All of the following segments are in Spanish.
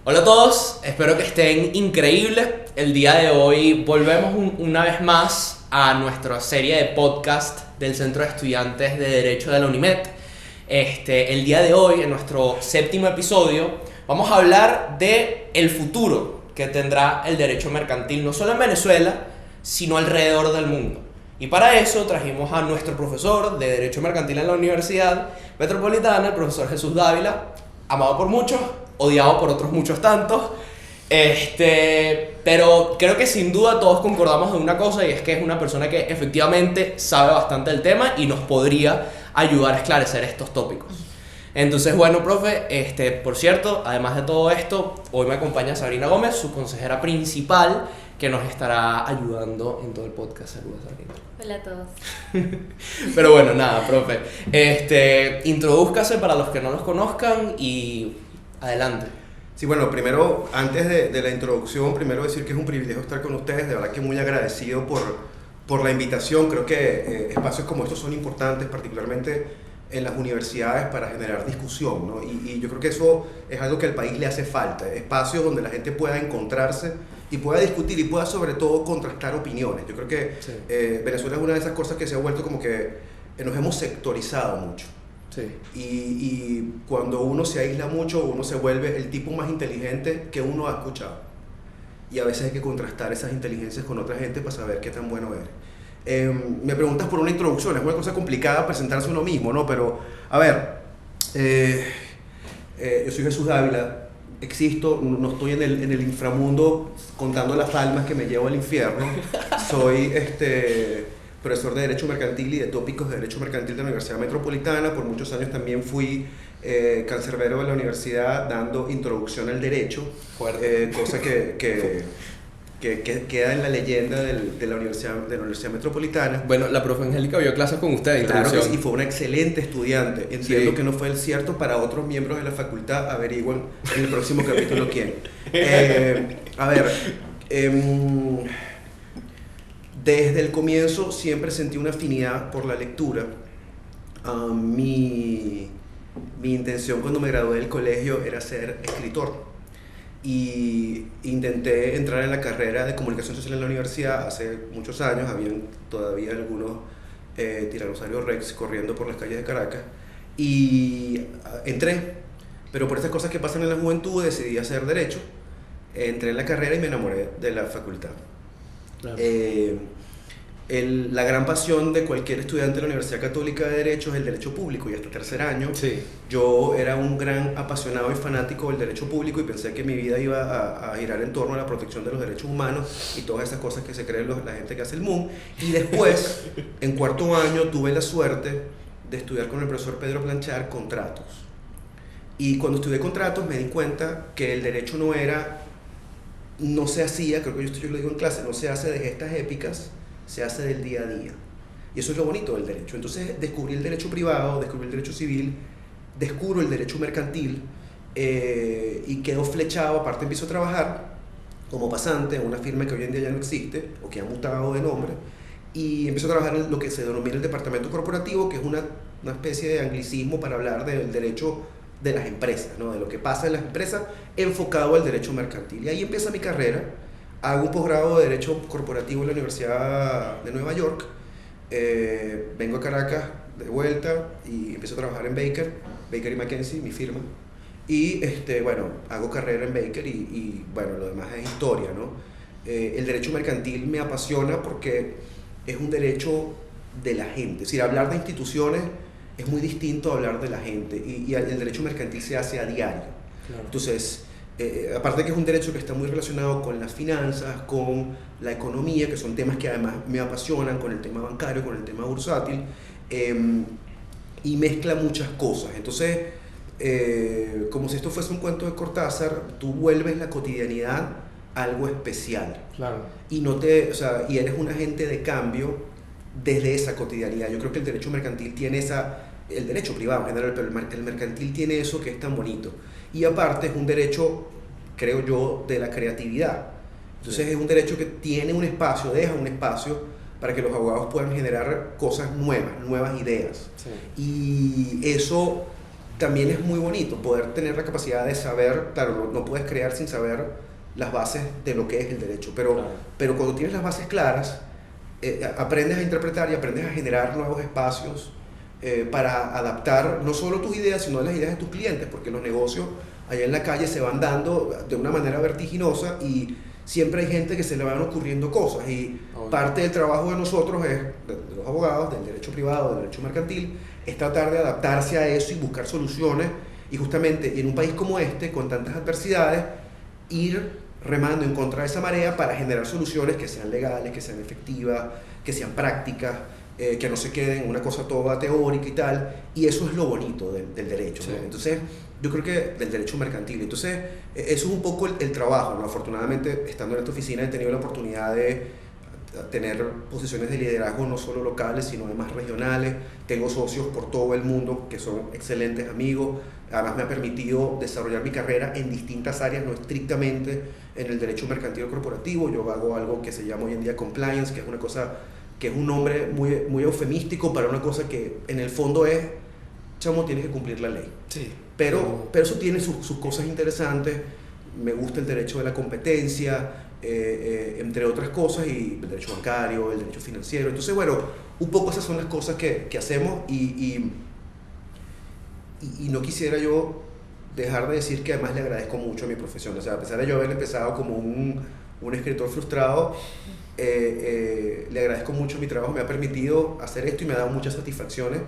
Hola a todos, espero que estén increíbles. El día de hoy volvemos una vez más a nuestra serie de podcast del Centro de Estudiantes de Derecho de la UNIMED. El día de hoy, en nuestro séptimo episodio, vamos a hablar de el futuro que tendrá el derecho mercantil, no solo en Venezuela, sino alrededor del mundo. Y para eso trajimos a nuestro profesor de Derecho Mercantil en la Universidad Metropolitana, el profesor Jesús Dávila, amado por muchos, odiado por otros muchos tantos, pero creo que sin duda todos concordamos en una cosa, y es que es una persona que efectivamente sabe bastante del tema y nos podría ayudar a esclarecer estos tópicos. Entonces, bueno, profe, por cierto, además de todo esto, hoy me acompaña Sabrina Gómez, su consejera principal, que nos estará ayudando en todo el podcast. Saludos, Sabrina. Hola a todos. Pero bueno, nada, profe. Introdúzcase para los que no los conozcan y adelante. Sí, bueno, primero, antes de la introducción, primero decir que es un privilegio estar con ustedes, de verdad que muy agradecido por la invitación. Creo que espacios como estos son importantes, particularmente en las universidades, para generar discusión, ¿no? Y yo creo que eso es algo que al país le hace falta, espacios donde la gente pueda encontrarse y pueda discutir y pueda sobre todo contrastar opiniones. Yo creo que Sí. Venezuela es una de esas cosas que se ha vuelto como que nos hemos sectorizado mucho. Sí. Y cuando uno se aísla mucho, uno se vuelve el tipo más inteligente que uno ha escuchado. Y a veces hay que contrastar esas inteligencias con otra gente para saber qué tan bueno eres. Me preguntas por una introducción, es una cosa complicada presentarse uno mismo, ¿no? Pero, a ver, yo soy Jesús Dávila, existo, no estoy en el inframundo contando las almas que me llevo al infierno. Soy profesor de Derecho Mercantil y de tópicos de Derecho Mercantil de la Universidad Metropolitana. Por muchos años también fui cancerbero de la universidad dando introducción al derecho, cosa que queda en la leyenda de la Universidad Metropolitana. Bueno, la profe Angélica vio clases con usted. Claro que sí, fue una excelente estudiante. Entiendo que no fue el cierto para otros miembros de la facultad. Averigüen en el próximo capítulo quién. A ver, desde el comienzo siempre sentí una afinidad por la lectura. Mi intención cuando me gradué del colegio era ser escritor. Y intenté entrar en la carrera de comunicación social en la universidad hace muchos años. Habían todavía algunos tiranosaurios rex corriendo por las calles de Caracas. Y entré, pero por esas cosas que pasan en la juventud decidí hacer derecho. Entré en la carrera y me enamoré de la facultad. Claro. La gran pasión de cualquier estudiante de la Universidad Católica de Derecho es el derecho público, y hasta tercer año Sí. yo era un gran apasionado y fanático del derecho público y pensé que mi vida iba a girar en torno a la protección de los derechos humanos y todas esas cosas que se creen la gente que hace el MUN. Y después, en cuarto año, tuve la suerte de estudiar con el profesor Pedro Planchar contratos. Y cuando estudié contratos me di cuenta que el derecho no se hacía, creo que yo lo digo en clase, no se hace de gestas épicas, se hace del día a día. Y eso es lo bonito del derecho. Entonces descubrí el derecho privado, descubrí el derecho civil, descubro el derecho mercantil, y quedo flechado. Aparte empiezo a trabajar como pasante en una firma que hoy en día ya no existe o que ha mutado de nombre, y empiezo a trabajar en lo que se denomina el departamento corporativo, que es una especie de anglicismo para hablar del derecho de las empresas, ¿no? De lo que pasa en las empresas enfocado al derecho mercantil. Y ahí empieza mi carrera. Hago un posgrado de Derecho Corporativo en la Universidad de Nueva York. Vengo a Caracas de vuelta y empiezo a trabajar en Baker & McKenzie, mi firma. Y bueno, hago carrera en Baker y bueno, lo demás es historia, ¿no? El derecho mercantil me apasiona porque es un derecho de la gente. Es decir, hablar de instituciones es muy distinto a hablar de la gente, y el derecho mercantil se hace a diario. Claro. Entonces, aparte que es un derecho que está muy relacionado con las finanzas, con la economía, que son temas que además me apasionan, con el tema bancario, con el tema bursátil, y mezcla muchas cosas. Entonces, como si esto fuese un cuento de Cortázar, tú vuelves la cotidianidad algo especial. Claro. Y eres un agente de cambio desde esa cotidianidad. Yo creo que el derecho mercantil tiene el derecho privado en general, pero el mercantil tiene eso que es tan bonito. Y aparte es un derecho, creo yo, de la creatividad. Entonces es un derecho que tiene un espacio, deja un espacio para que los abogados puedan generar cosas nuevas ideas. Sí. Y eso también es muy bonito poder tener la capacidad de saber, claro, no puedes crear sin saber las bases de lo que es el derecho, pero cuando tienes las bases claras, aprendes a interpretar y aprendes a generar nuevos espacios para adaptar no solo tus ideas, sino las ideas de tus clientes, porque los negocios allá en la calle se van dando de una manera vertiginosa y siempre hay gente que se le van ocurriendo cosas, y parte del trabajo de nosotros de los abogados, del derecho privado, del derecho mercantil, es tratar de adaptarse a eso y buscar soluciones, y justamente en un país como este, con tantas adversidades, ir remando en contra de esa marea para generar soluciones que sean legales, que sean efectivas, que sean prácticas, que no se queden en una cosa toda teórica y tal, y eso es lo bonito del derecho, ¿no? Entonces, yo creo que del derecho mercantil, entonces, eso es un poco el trabajo, ¿no? Afortunadamente, estando en esta oficina he tenido la oportunidad de tener posiciones de liderazgo no solo locales, sino además regionales. Tengo socios por todo el mundo que son excelentes amigos. Además me ha permitido desarrollar mi carrera en distintas áreas, no estrictamente en el derecho mercantil o corporativo. Yo hago algo que se llama hoy en día compliance, que es una cosa, que es un nombre muy eufemístico para una cosa que en el fondo es, chamo, tienes que cumplir la ley. Sí. Pero eso tiene sus cosas interesantes. Me gusta el derecho de la competencia, entre otras cosas, y el derecho bancario, el derecho financiero. Entonces, bueno, un poco esas son las cosas que hacemos, y no quisiera yo dejar de decir que además le agradezco mucho a mi profesión. O sea, a pesar de yo haber empezado como un escritor frustrado, le agradezco mucho mi trabajo, me ha permitido hacer esto y me ha dado muchas satisfacciones.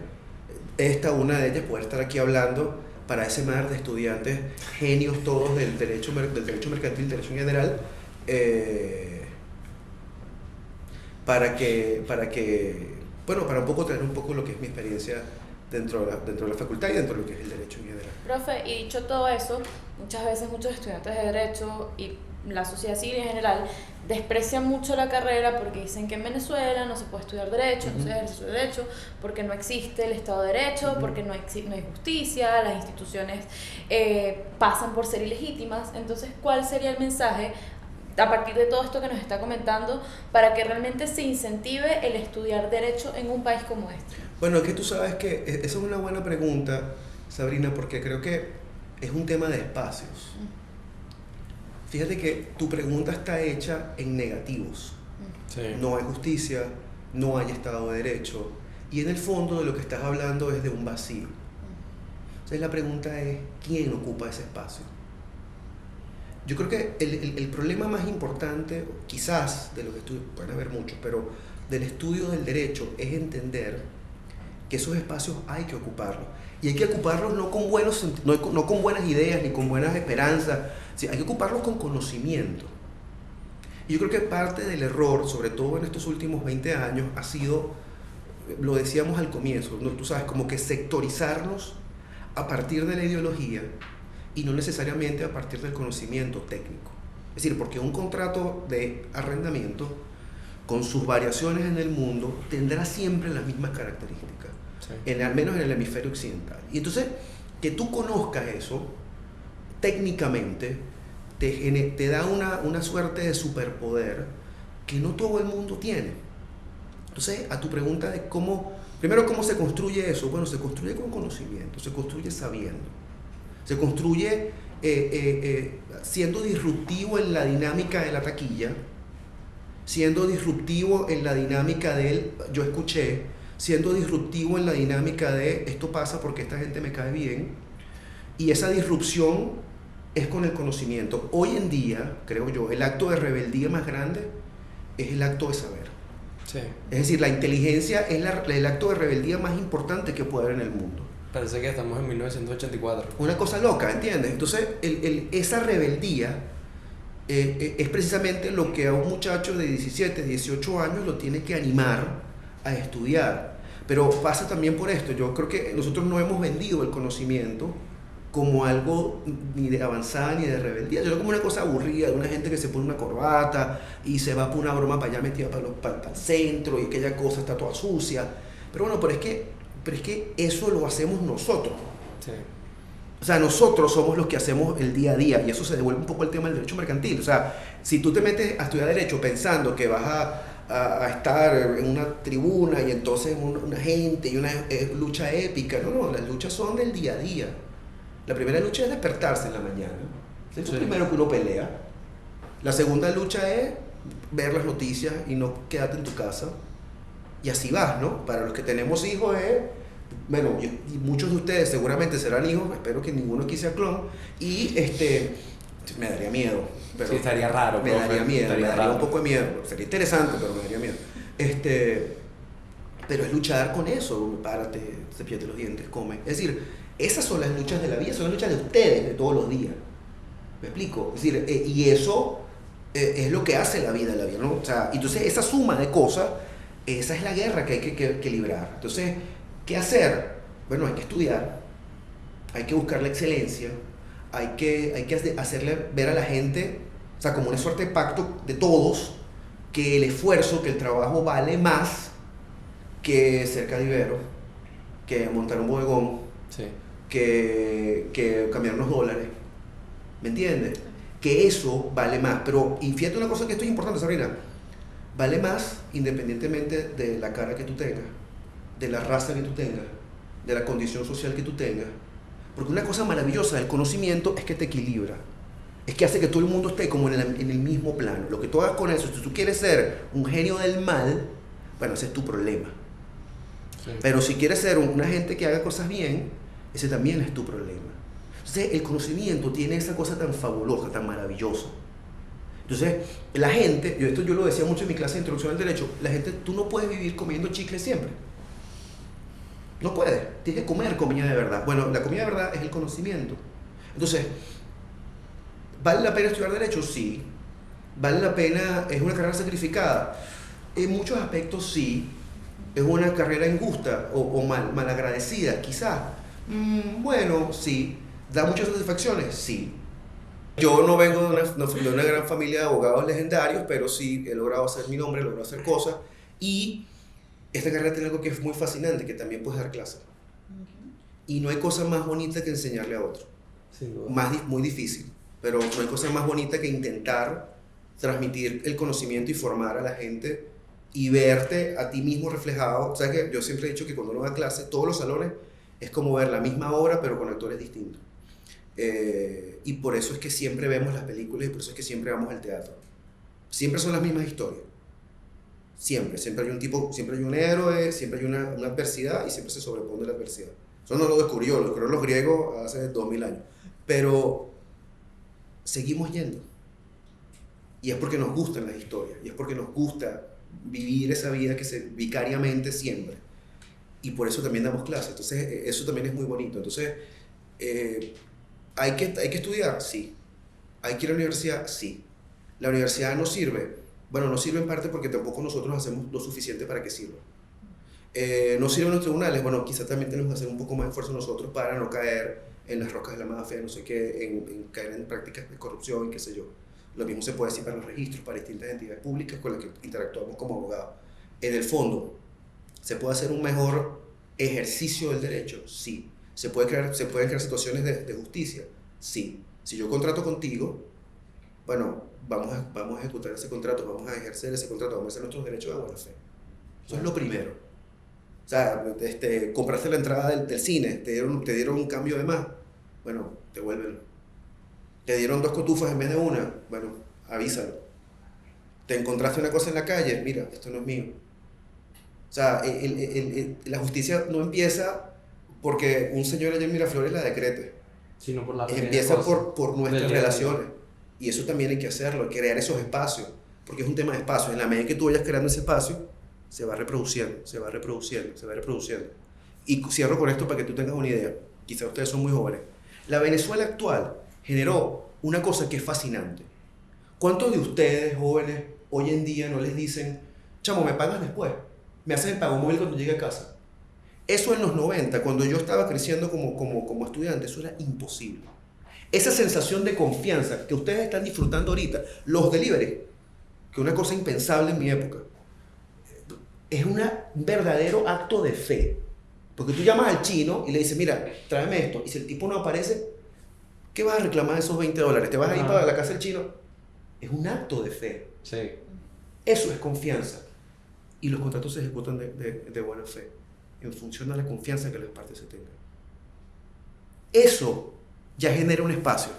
Una de ellas, poder estar aquí hablando para ese mar de estudiantes, genios todos del derecho mercantil, derecho en general, para un poco traer un poco lo que es mi experiencia dentro de la facultad y dentro de lo que es el derecho en general. Profe, y dicho todo eso, muchas veces muchos estudiantes de derecho y la sociedad civil en general desprecian mucho la carrera porque dicen que en Venezuela no se puede estudiar derecho, no se ejerce derecho, porque no existe el Estado de Derecho, porque no hay justicia, las instituciones pasan por ser ilegítimas. Entonces, ¿cuál sería el mensaje a partir de todo esto que nos está comentando para que realmente se incentive el estudiar derecho en un país como este? Bueno, es que tú sabes que esa es una buena pregunta, Sabrina, porque creo que es un tema de espacios. Fíjate que tu pregunta está hecha en negativos. Sí. No hay justicia, no hay Estado de Derecho, y en el fondo de lo que estás hablando es de un vacío. Entonces la pregunta es, ¿quién ocupa ese espacio? Yo creo que el problema más importante, quizás, de los estudios, pueden haber muchos, pero del estudio del derecho, es entender que esos espacios hay que ocuparlos. Y hay que ocuparlos no con buenas ideas ni con buenas esperanzas, sí, hay que ocuparlos con conocimiento. Y yo creo que parte del error, sobre todo en estos últimos 20 años, ha sido, lo decíamos al comienzo, ¿no? Tú sabes, como que sectorizarnos a partir de la ideología y no necesariamente a partir del conocimiento técnico. Es decir, porque un contrato de arrendamiento, con sus variaciones en el mundo, tendrá siempre las mismas características, sí, al menos en el hemisferio occidental. Y entonces, que tú conozcas eso técnicamente, te da una suerte de superpoder que no todo el mundo tiene. Entonces, a tu pregunta de primero, ¿cómo se construye eso? Bueno, se construye con conocimiento, se construye sabiendo, se construye siendo disruptivo en la dinámica de la taquilla, siendo disruptivo en la dinámica del yo escuché, siendo disruptivo en la dinámica de esto pasa porque esta gente me cae bien, y esa disrupción es con el conocimiento. Hoy en día, creo yo, el acto de rebeldía más grande es el acto de saber. Sí. Es decir, la inteligencia es el acto de rebeldía más importante que puede haber en el mundo. Parece que estamos en 1984. Una cosa loca, ¿entiendes? Entonces, esa rebeldía es precisamente lo que a un muchacho de 17, 18 años lo tiene que animar a estudiar. Pero pasa también por esto. Yo creo que nosotros no hemos vendido el conocimiento como algo ni de avanzada ni de rebeldía. Yo lo como una cosa aburrida, de una gente que se pone una corbata y se va por una broma para allá metida para el centro, y aquella cosa está toda sucia. Pero bueno, pero es que eso lo hacemos nosotros. Sí. O sea, nosotros somos los que hacemos el día a día, y eso se devuelve un poco al tema del derecho mercantil. O sea, si tú te metes a estudiar derecho pensando que vas a estar en una tribuna y entonces una gente y una lucha épica. No, las luchas son del día a día. La primera lucha es despertarse en la mañana. Es lo primero que uno pelea. La segunda lucha es ver las noticias y no quedarte en tu casa. Y así vas, ¿no? Para los que tenemos hijos es... Bueno, y muchos de ustedes seguramente serán hijos, espero que ninguno aquí sea clon. Y me daría miedo. Pero sí, estaría raro. Me daría miedo, me daría raro. un poco de miedo. Sería interesante, pero me daría miedo. Pero es luchar con eso. Párate, cepíllate los dientes, come. Es decir, esas son las luchas de la vida, son las luchas de ustedes de todos los días. ¿Me explico? Es decir, y eso es lo que hace la vida, ¿no? O sea, entonces esa suma de cosas, esa es la guerra que hay que librar. Entonces, ¿qué hacer? Bueno, hay que estudiar, hay que buscar la excelencia, hay que hacerle ver a la gente, o sea, como una suerte de pacto de todos, que el esfuerzo, que el trabajo vale más que ser cadivero, que montar un bodegón, sí. que cambiar unos dólares. ¿Me entiendes? Que eso vale más. Pero, y fíjate una cosa que esto es importante, Sabrina, vale más independientemente de la cara que tú tengas, de la raza que tú tengas, de la condición social que tú tengas. Porque una cosa maravillosa del conocimiento es que te equilibra. Es que hace que todo el mundo esté como en el mismo plano. Lo que tú hagas con eso, si tú quieres ser un genio del mal, bueno, ese es tu problema. Sí. Pero si quieres ser una gente que haga cosas bien, ese también es tu problema. Entonces, el conocimiento tiene esa cosa tan fabulosa, tan maravillosa. Entonces, la gente, yo lo decía mucho en mi clase de introducción al derecho, la gente, tú no puedes vivir comiendo chicle siempre. No puedes, tienes que comer comida de verdad. Bueno, la comida de verdad es el conocimiento. Entonces, ¿vale la pena estudiar derecho? Sí. ¿Vale la pena? ¿Es una carrera sacrificada? En muchos aspectos sí. ¿Es una carrera injusta o mal agradecida? Quizás. Bueno, sí. ¿Da muchas satisfacciones? Sí. Yo no vengo de una gran familia de abogados legendarios, pero sí he logrado hacer mi nombre, he logrado hacer cosas. Y esta carrera tiene algo que es muy fascinante, que también puedes dar clases. Y no hay cosa más bonita que enseñarle a otro. Muy difícil, pero no hay cosa más bonita que intentar transmitir el conocimiento y formar a la gente y verte a ti mismo reflejado. O sea que yo siempre he dicho que cuando uno da clase, todos los salones es como ver la misma obra, pero con actores distintos. Y por eso es que siempre vemos las películas y por eso es que siempre vamos al teatro. Siempre son las mismas historias. Siempre hay un tipo, siempre hay un héroe, siempre hay una adversidad y siempre se sobrepone la adversidad. Eso no lo descubrió, lo descubrieron los griegos hace 2000 años. Pero seguimos yendo. Y es porque nos gustan las historias, y es porque nos gusta vivir esa vida que se vicariamente siembra. Y por eso también damos clases. Entonces, eso también es muy bonito. Entonces, ¿hay que estudiar? Sí. ¿Hay que ir a la universidad? Sí. ¿La universidad no sirve? Bueno, no sirve en parte porque tampoco nosotros hacemos lo suficiente para que sirva. ¿No sirven los tribunales? Bueno, quizás también tenemos que hacer un poco más de esfuerzo nosotros para no caer en las rocas de la mafia, no sé qué, en caer en prácticas de corrupción, qué sé yo. Lo mismo se puede decir para los registros, para distintas entidades públicas con las que interactuamos como abogados. En el fondo, ¿se puede hacer un mejor ejercicio del derecho? Sí. ¿Se pueden crear situaciones de justicia? Sí. Si yo contrato contigo, bueno, vamos a ejecutar ese contrato, vamos a ejercer ese contrato, vamos a hacer nuestros derechos de buena fe. Eso es lo primero. O sea, compraste la entrada del cine, te dieron un cambio de más, bueno, devuélvelo. Te dieron 2 cotufas en vez de una, bueno, avísalo. Te encontraste una cosa en la calle, mira, esto no es mío. O sea, la justicia no empieza porque un señor allá en Miraflores la decrete, sino por la empieza por nuestras relaciones. Y eso también hay que hacerlo, crear esos espacios, porque es un tema de espacio. En la medida que tú vayas creando ese espacio, se va reproduciendo. Y cierro con esto para que tú tengas una idea. Quizás ustedes son muy jóvenes. La Venezuela actual generó una cosa que es fascinante. ¿Cuántos de ustedes, jóvenes, hoy en día no les dicen, chamo, me pagas después? Me haces el pago móvil cuando llegue a casa. Eso en los 90, cuando yo estaba creciendo como estudiante, eso era imposible. Esa sensación de confianza que ustedes están disfrutando ahorita, los delivery, que es una cosa impensable en mi época, es un verdadero acto de fe. Porque tú llamas al chino y le dices, mira, tráeme esto, y si el tipo no aparece, ¿qué vas a reclamar de esos $20? ¿Te vas a ir para la casa del chino? Es un acto de fe. Sí. Eso es confianza. y los contratos se ejecutan de buena fe, en función de la confianza que las partes se tengan. Eso ya genera un espacio.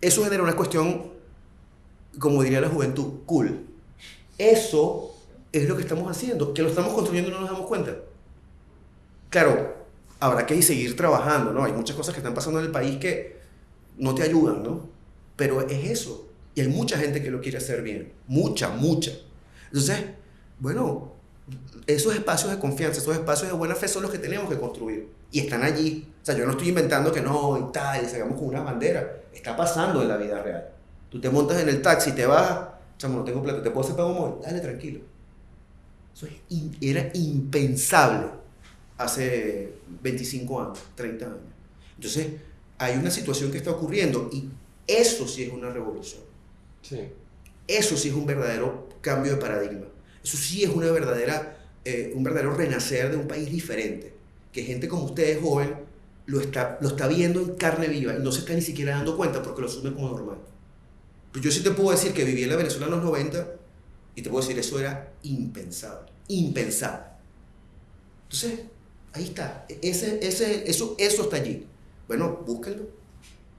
Eso genera una cuestión, como diría la juventud, cool. Eso es lo que estamos haciendo, que lo estamos construyendo y no nos damos cuenta. Claro, habrá que seguir trabajando, ¿no? Hay muchas cosas que están pasando en el país que no te ayudan, ¿no? Pero es eso. Y hay mucha gente que lo quiere hacer bien. Mucha. Entonces, bueno, esos espacios de confianza, esos espacios de buena fe son los que tenemos que construir. Y están allí. O sea, yo no estoy inventando que no, y tal, y salgamos con una bandera. Está pasando en la vida real. Tú te montas en el taxi, te vas, chamo, no tengo plata, ¿te puedo hacer pago móvil? Dale, tranquilo. Eso era impensable hace 25 años, 30 años. Entonces, hay una situación que está ocurriendo y eso sí es una revolución. Sí. Eso sí es un verdadero cambio de paradigma. Eso sí es una verdadera, un verdadero renacer de un país diferente. Que gente como ustedes, joven, lo está viendo en carne viva y no se está ni siquiera dando cuenta porque lo asume como normal. Pero yo sí te puedo decir que viví en la Venezuela en los 90 y te puedo decir, eso era impensable. Impensable. Entonces, ahí está. Eso está allí. Bueno, búsquenlo,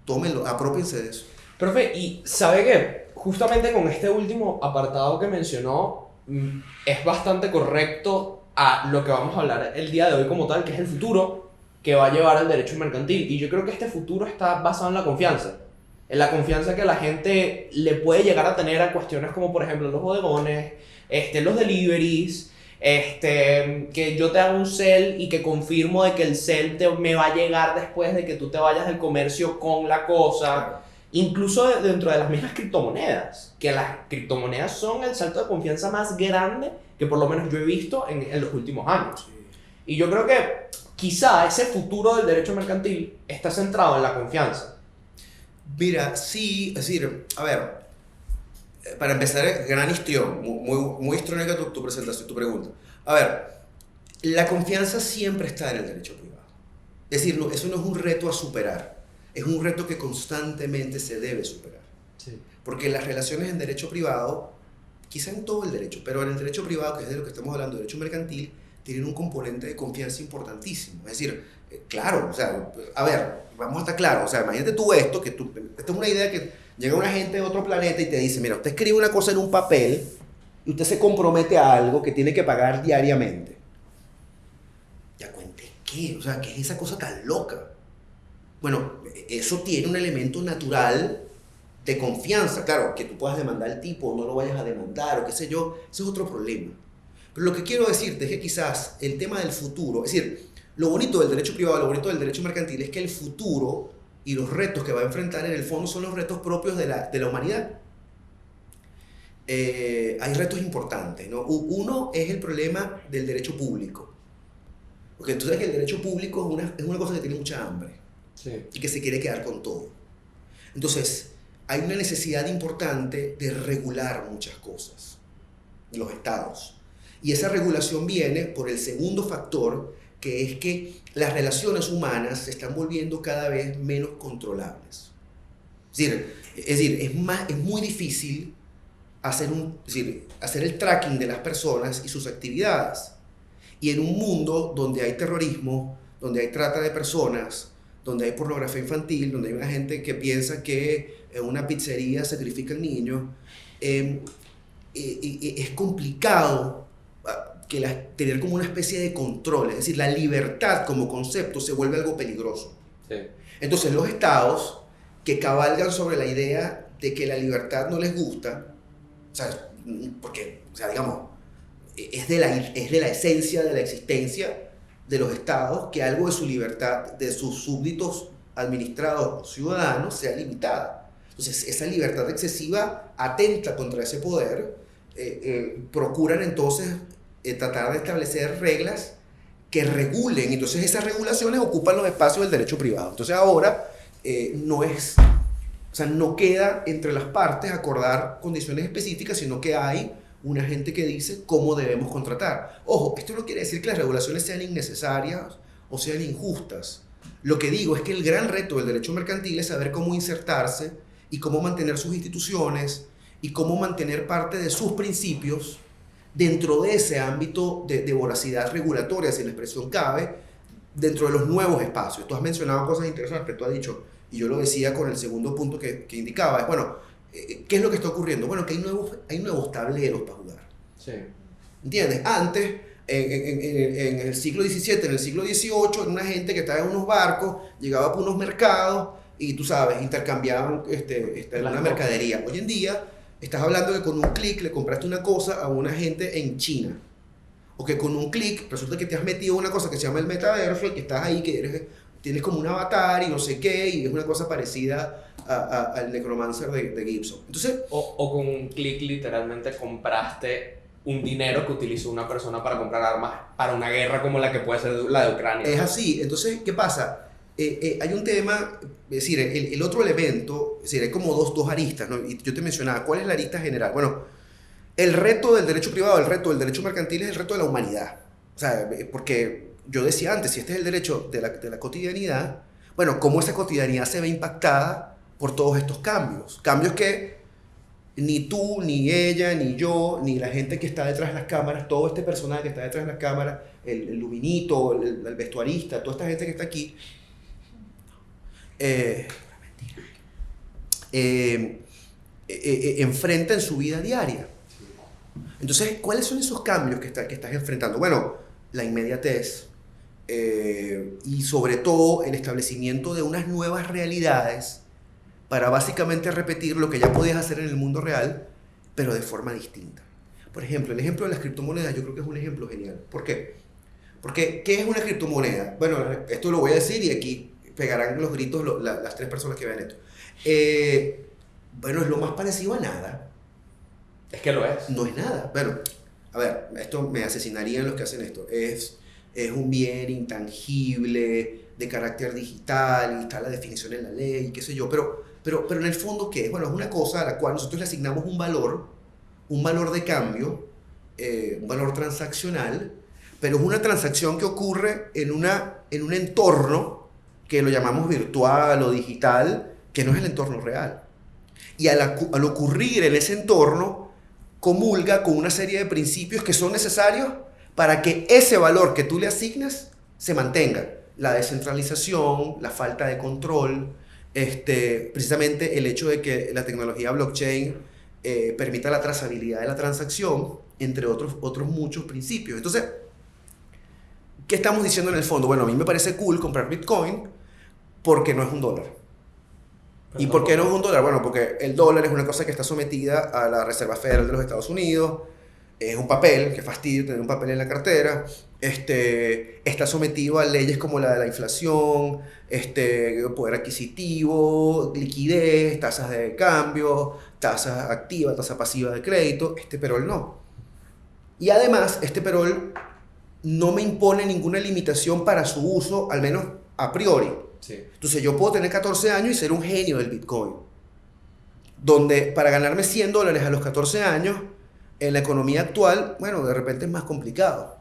tómenlo, apropiense de eso. Profe, y ¿sabe qué? Justamente con este último apartado que mencionó, es bastante correcto a lo que vamos a hablar el día de hoy como tal, que es el futuro que va a llevar al derecho mercantil. Y yo creo que este futuro está basado en la confianza. En la confianza que la gente le puede llegar a tener a cuestiones como, por ejemplo, los bodegones, los deliveries, que yo te hago un sell y que confirmo de que el sell me va a llegar después de que tú te vayas del comercio con la cosa. Claro. Incluso dentro de las mismas criptomonedas, que las criptomonedas son el salto de confianza más grande que por lo menos yo he visto en los últimos años. Sí. Y yo creo que quizá ese futuro del derecho mercantil está centrado en la confianza. Mira, sí, es decir, a ver, para empezar, gran histrión, muy histrónica tu presentación, tu pregunta. A ver, la confianza siempre está en el derecho privado. Es decir, eso no es un reto a superar, es un reto que constantemente se debe superar. Sí. Porque las relaciones en derecho privado, quizá en todo el derecho, pero en el derecho privado, que es de lo que estamos hablando, derecho mercantil, tienen un componente de confianza importantísimo. Es decir, claro, o sea, a ver, vamos a estar claros, o sea, imagínate tú esto, esta es una idea que llega una gente de otro planeta y te dice, mira, usted escribe una cosa en un papel y usted se compromete a algo que tiene que pagar diariamente. ¿Ya cuente qué? O sea, ¿qué es esa cosa tan loca? Bueno, eso tiene un elemento natural de confianza. Claro, que tú puedas demandar al tipo o no lo vayas a demandar o qué sé yo, ese es otro problema. Pero lo que quiero decirte es que quizás el tema del futuro, es decir, lo bonito del derecho privado, lo bonito del derecho mercantil es que el futuro y los retos que va a enfrentar en el fondo son los retos propios de la humanidad. Hay retos importantes, ¿no? Uno es el problema del derecho público. Porque tú sabes que el derecho público es una cosa que tiene mucha hambre. Sí. Y que se quiere quedar con todo. Entonces, hay una necesidad importante de regular muchas cosas, los estados. Y esa regulación viene por el segundo factor, que es que las relaciones humanas se están volviendo cada vez menos controlables. Es decir, es muy difícil hacer el tracking de las personas y sus actividades. Y en un mundo donde hay terrorismo, donde hay trata de personas, donde hay pornografía infantil, donde hay una gente que piensa que en una pizzería sacrifican niños, es complicado tener como una especie de control. Es decir, la libertad como concepto se vuelve algo peligroso. Sí. Entonces los estados que cabalgan sobre la idea de que la libertad no les gusta, o sea, porque, o sea, digamos, es de la esencia de la existencia de los estados que algo de su libertad, de sus súbditos administrados o ciudadanos, sea limitada. Entonces, esa libertad excesiva atenta contra ese poder, procuran entonces tratar de establecer reglas que regulen. Entonces, esas regulaciones ocupan los espacios del derecho privado. Entonces, ahora no queda entre las partes acordar condiciones específicas, sino que hay una gente que dice cómo debemos contratar. Ojo, esto no quiere decir que las regulaciones sean innecesarias o sean injustas. Lo que digo es que el gran reto del derecho mercantil es saber cómo insertarse y cómo mantener sus instituciones y cómo mantener parte de sus principios dentro de ese ámbito de voracidad regulatoria, si la expresión cabe, dentro de los nuevos espacios. Tú has mencionado cosas interesantes que tú has dicho, y yo lo decía con el segundo punto que indicaba, es, bueno, ¿qué es lo que está ocurriendo? Bueno, que hay nuevos tableros para jugar. Sí. ¿Entiendes? Antes, en el siglo XVII, en el siglo XVIII, una gente que estaba en unos barcos, llegaba por unos mercados y tú sabes, intercambiaban una mercadería. Hoy en día, estás hablando que con un clic le compraste una cosa a una gente en China. O que con un clic resulta que te has metido una cosa que se llama el metaverso y que estás ahí, tienes como un avatar y no sé qué, y es una cosa parecida al Necromancer de Gibson. Entonces, o con un clic literalmente compraste un dinero que utilizó una persona para comprar armas para una guerra como la que puede ser la de Ucrania. Es así. Entonces, ¿qué pasa? Hay un tema, es decir, el otro elemento, es decir, hay como dos aristas, ¿no? Y yo te mencionaba, ¿cuál es la arista general? Bueno, el reto del derecho privado, el reto del derecho mercantil es el reto de la humanidad. O sea, porque yo decía antes, si este es el derecho de la cotidianidad, bueno, ¿cómo esa cotidianidad se ve impactada por todos estos cambios? Cambios que ni tú, ni ella, ni yo, ni la gente que está detrás de las cámaras, todo este personal que está detrás de las cámaras, el luminito, el vestuarista, toda esta gente que está aquí, enfrenta en su vida diaria. Entonces, ¿cuáles son esos cambios que estás enfrentando? Bueno, la inmediatez y sobre todo el establecimiento de unas nuevas realidades para básicamente repetir lo que ya podías hacer en el mundo real, pero de forma distinta. Por ejemplo, el ejemplo de las criptomonedas yo creo que es un ejemplo genial. ¿Por qué? Porque, ¿qué es una criptomoneda? Bueno, esto lo voy a decir y aquí pegarán los gritos las tres personas que vean esto. Bueno, es lo más parecido a nada. Es que lo es. No es nada. Bueno, a ver, esto me asesinarían los que hacen esto. Es un bien intangible, de carácter digital, y está la definición en la ley, qué sé yo, pero en el fondo, ¿qué es? Bueno, es una cosa a la cual nosotros le asignamos un valor de cambio, un valor transaccional, pero es una transacción que ocurre en un entorno que lo llamamos virtual o digital, que no es el entorno real. Y al ocurrir en ese entorno, comulga con una serie de principios que son necesarios para que ese valor que tú le asignas se mantenga. La descentralización, la falta de control, precisamente el hecho de que la tecnología blockchain permita la trazabilidad de la transacción, entre otros muchos principios. Entonces, ¿qué estamos diciendo en el fondo? Bueno, a mí me parece cool comprar Bitcoin porque no es un dólar. ¿Y por qué no es un dólar? Bueno, porque el dólar es una cosa que está sometida a la Reserva Federal de los Estados Unidos, es un papel, que fastidio tener un papel en la cartera, está sometido a leyes como la de la inflación, poder adquisitivo, liquidez, tasas de cambio, tasa activa, tasa pasiva de crédito. Este perol no. Y además, este perol no me impone ninguna limitación para su uso, al menos a priori. Sí. Entonces yo puedo tener 14 años y ser un genio del Bitcoin, donde para ganarme $100 a los 14 años, en la economía actual, bueno, de repente es más complicado.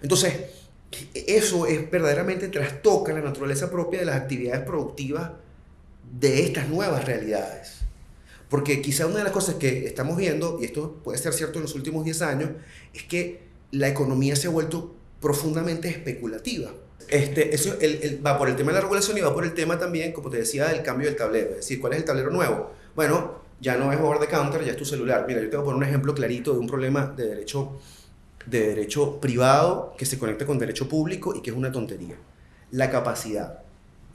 Entonces, eso es verdaderamente trastoca la naturaleza propia de las actividades productivas de estas nuevas realidades. Porque quizá una de las cosas que estamos viendo, y esto puede ser cierto en los últimos 10 años, es que la economía se ha vuelto profundamente especulativa. Eso va por el tema de la regulación y va por el tema también, como te decía, del cambio del tablero. Es decir, ¿cuál es el tablero nuevo? Bueno, ya no es over the counter, ya es tu celular. Mira, yo te voy a poner un ejemplo clarito de un problema de derecho privado que se conecta con derecho público y que es una tontería. La capacidad,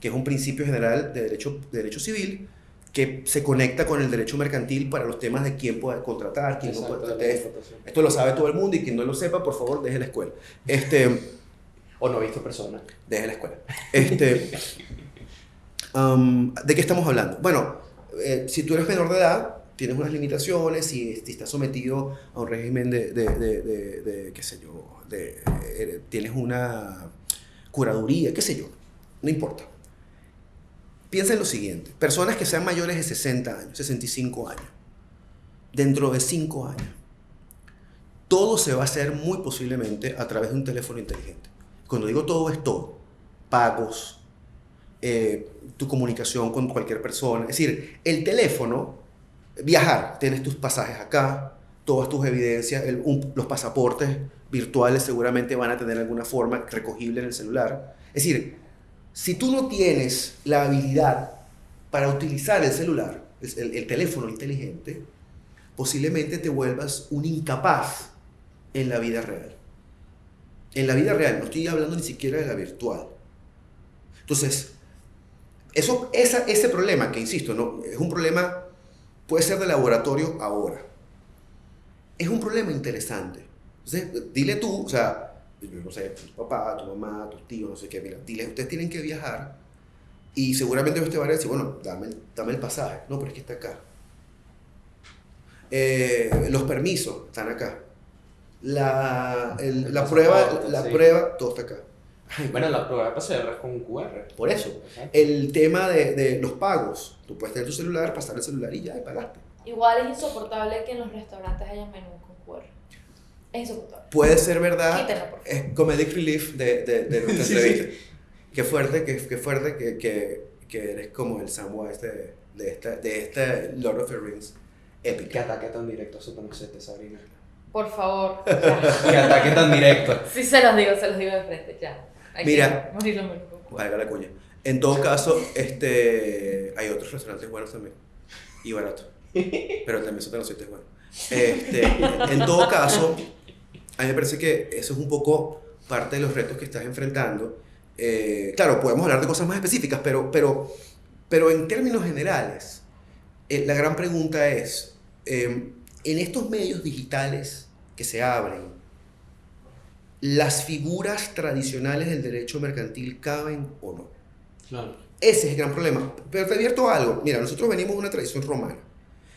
que es un principio general de derecho civil, que se conecta con el derecho mercantil para los temas de quién puede contratar, quién no puede. Esto lo sabe todo el mundo y quien no lo sepa, por favor, deje la escuela. O no he visto personas. Deje la escuela. ¿De qué estamos hablando? Bueno, si tú eres menor de edad, tienes unas limitaciones, si estás sometido a un régimen de qué sé yo, tienes una curaduría, qué sé yo, no importa. Piensa en lo siguiente, personas que sean mayores de 60 años, 65 años, dentro de 5 años, todo se va a hacer muy posiblemente a través de un teléfono inteligente. Cuando digo todo, es todo. Pagos, tu comunicación con cualquier persona. Es decir, el teléfono, viajar, tienes tus pasajes acá, todas tus evidencias, los pasaportes virtuales seguramente van a tener alguna forma recogible en el celular. Es decir, si tú no tienes la habilidad para utilizar el celular, el teléfono inteligente, posiblemente te vuelvas un incapaz en la vida real. En la vida real, no estoy hablando ni siquiera de la virtual. Entonces, ese problema, que insisto, no, es un problema, puede ser de laboratorio ahora. Es un problema interesante. Entonces, dile tú, o sea, no sé, tu papá, tu mamá, tus tíos, no sé qué, mira, dile, ustedes tienen que viajar y seguramente usted va a decir, bueno, dame el pasaje. No, pero es que está acá. Los permisos están acá. La prueba, todo está acá. Ay, Bueno, la prueba de PCR es con un QR. por eso. Exacto. El tema de los pagos. Tú puedes tener tu celular, pasar el celular y ya, y pagaste. Igual es insoportable que en los restaurantes haya menú con QR. Es insoportable. Puede ser verdad. Quítenlo, por favor. Es comedic relief de nuestra Sí, entrevista. Qué fuerte que eres como el Samwise de este Lord of the Rings épico. Qué ataque tan directo a su conocerte, Sabrina. Por favor, ya. Qué ataque tan directo. Sí, se los digo de frente, ya. Hay Mira. que morir los menús con QR. Valga la cuña. En todo caso, hay otros restaurantes buenos también. Y baratos. Pero también son de los buenos. En todo caso, a mí me parece que eso es un poco parte de los retos que estás enfrentando. Claro, podemos hablar de cosas más específicas, pero en términos generales, la gran pregunta es, en estos medios digitales que se abren, ¿las figuras tradicionales del derecho mercantil caben o no? Claro. Ese es el gran problema. Pero te advierto algo. Mira, nosotros venimos de una tradición romana.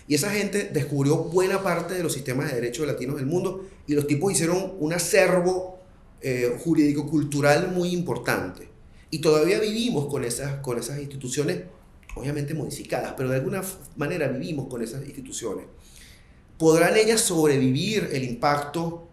Y esa gente descubrió buena parte de los sistemas de derecho latinos del mundo y los tipos hicieron un acervo jurídico-cultural muy importante. Y todavía vivimos con esas instituciones, obviamente modificadas, pero de alguna manera vivimos con esas instituciones. ¿Podrán ellas sobrevivir el impacto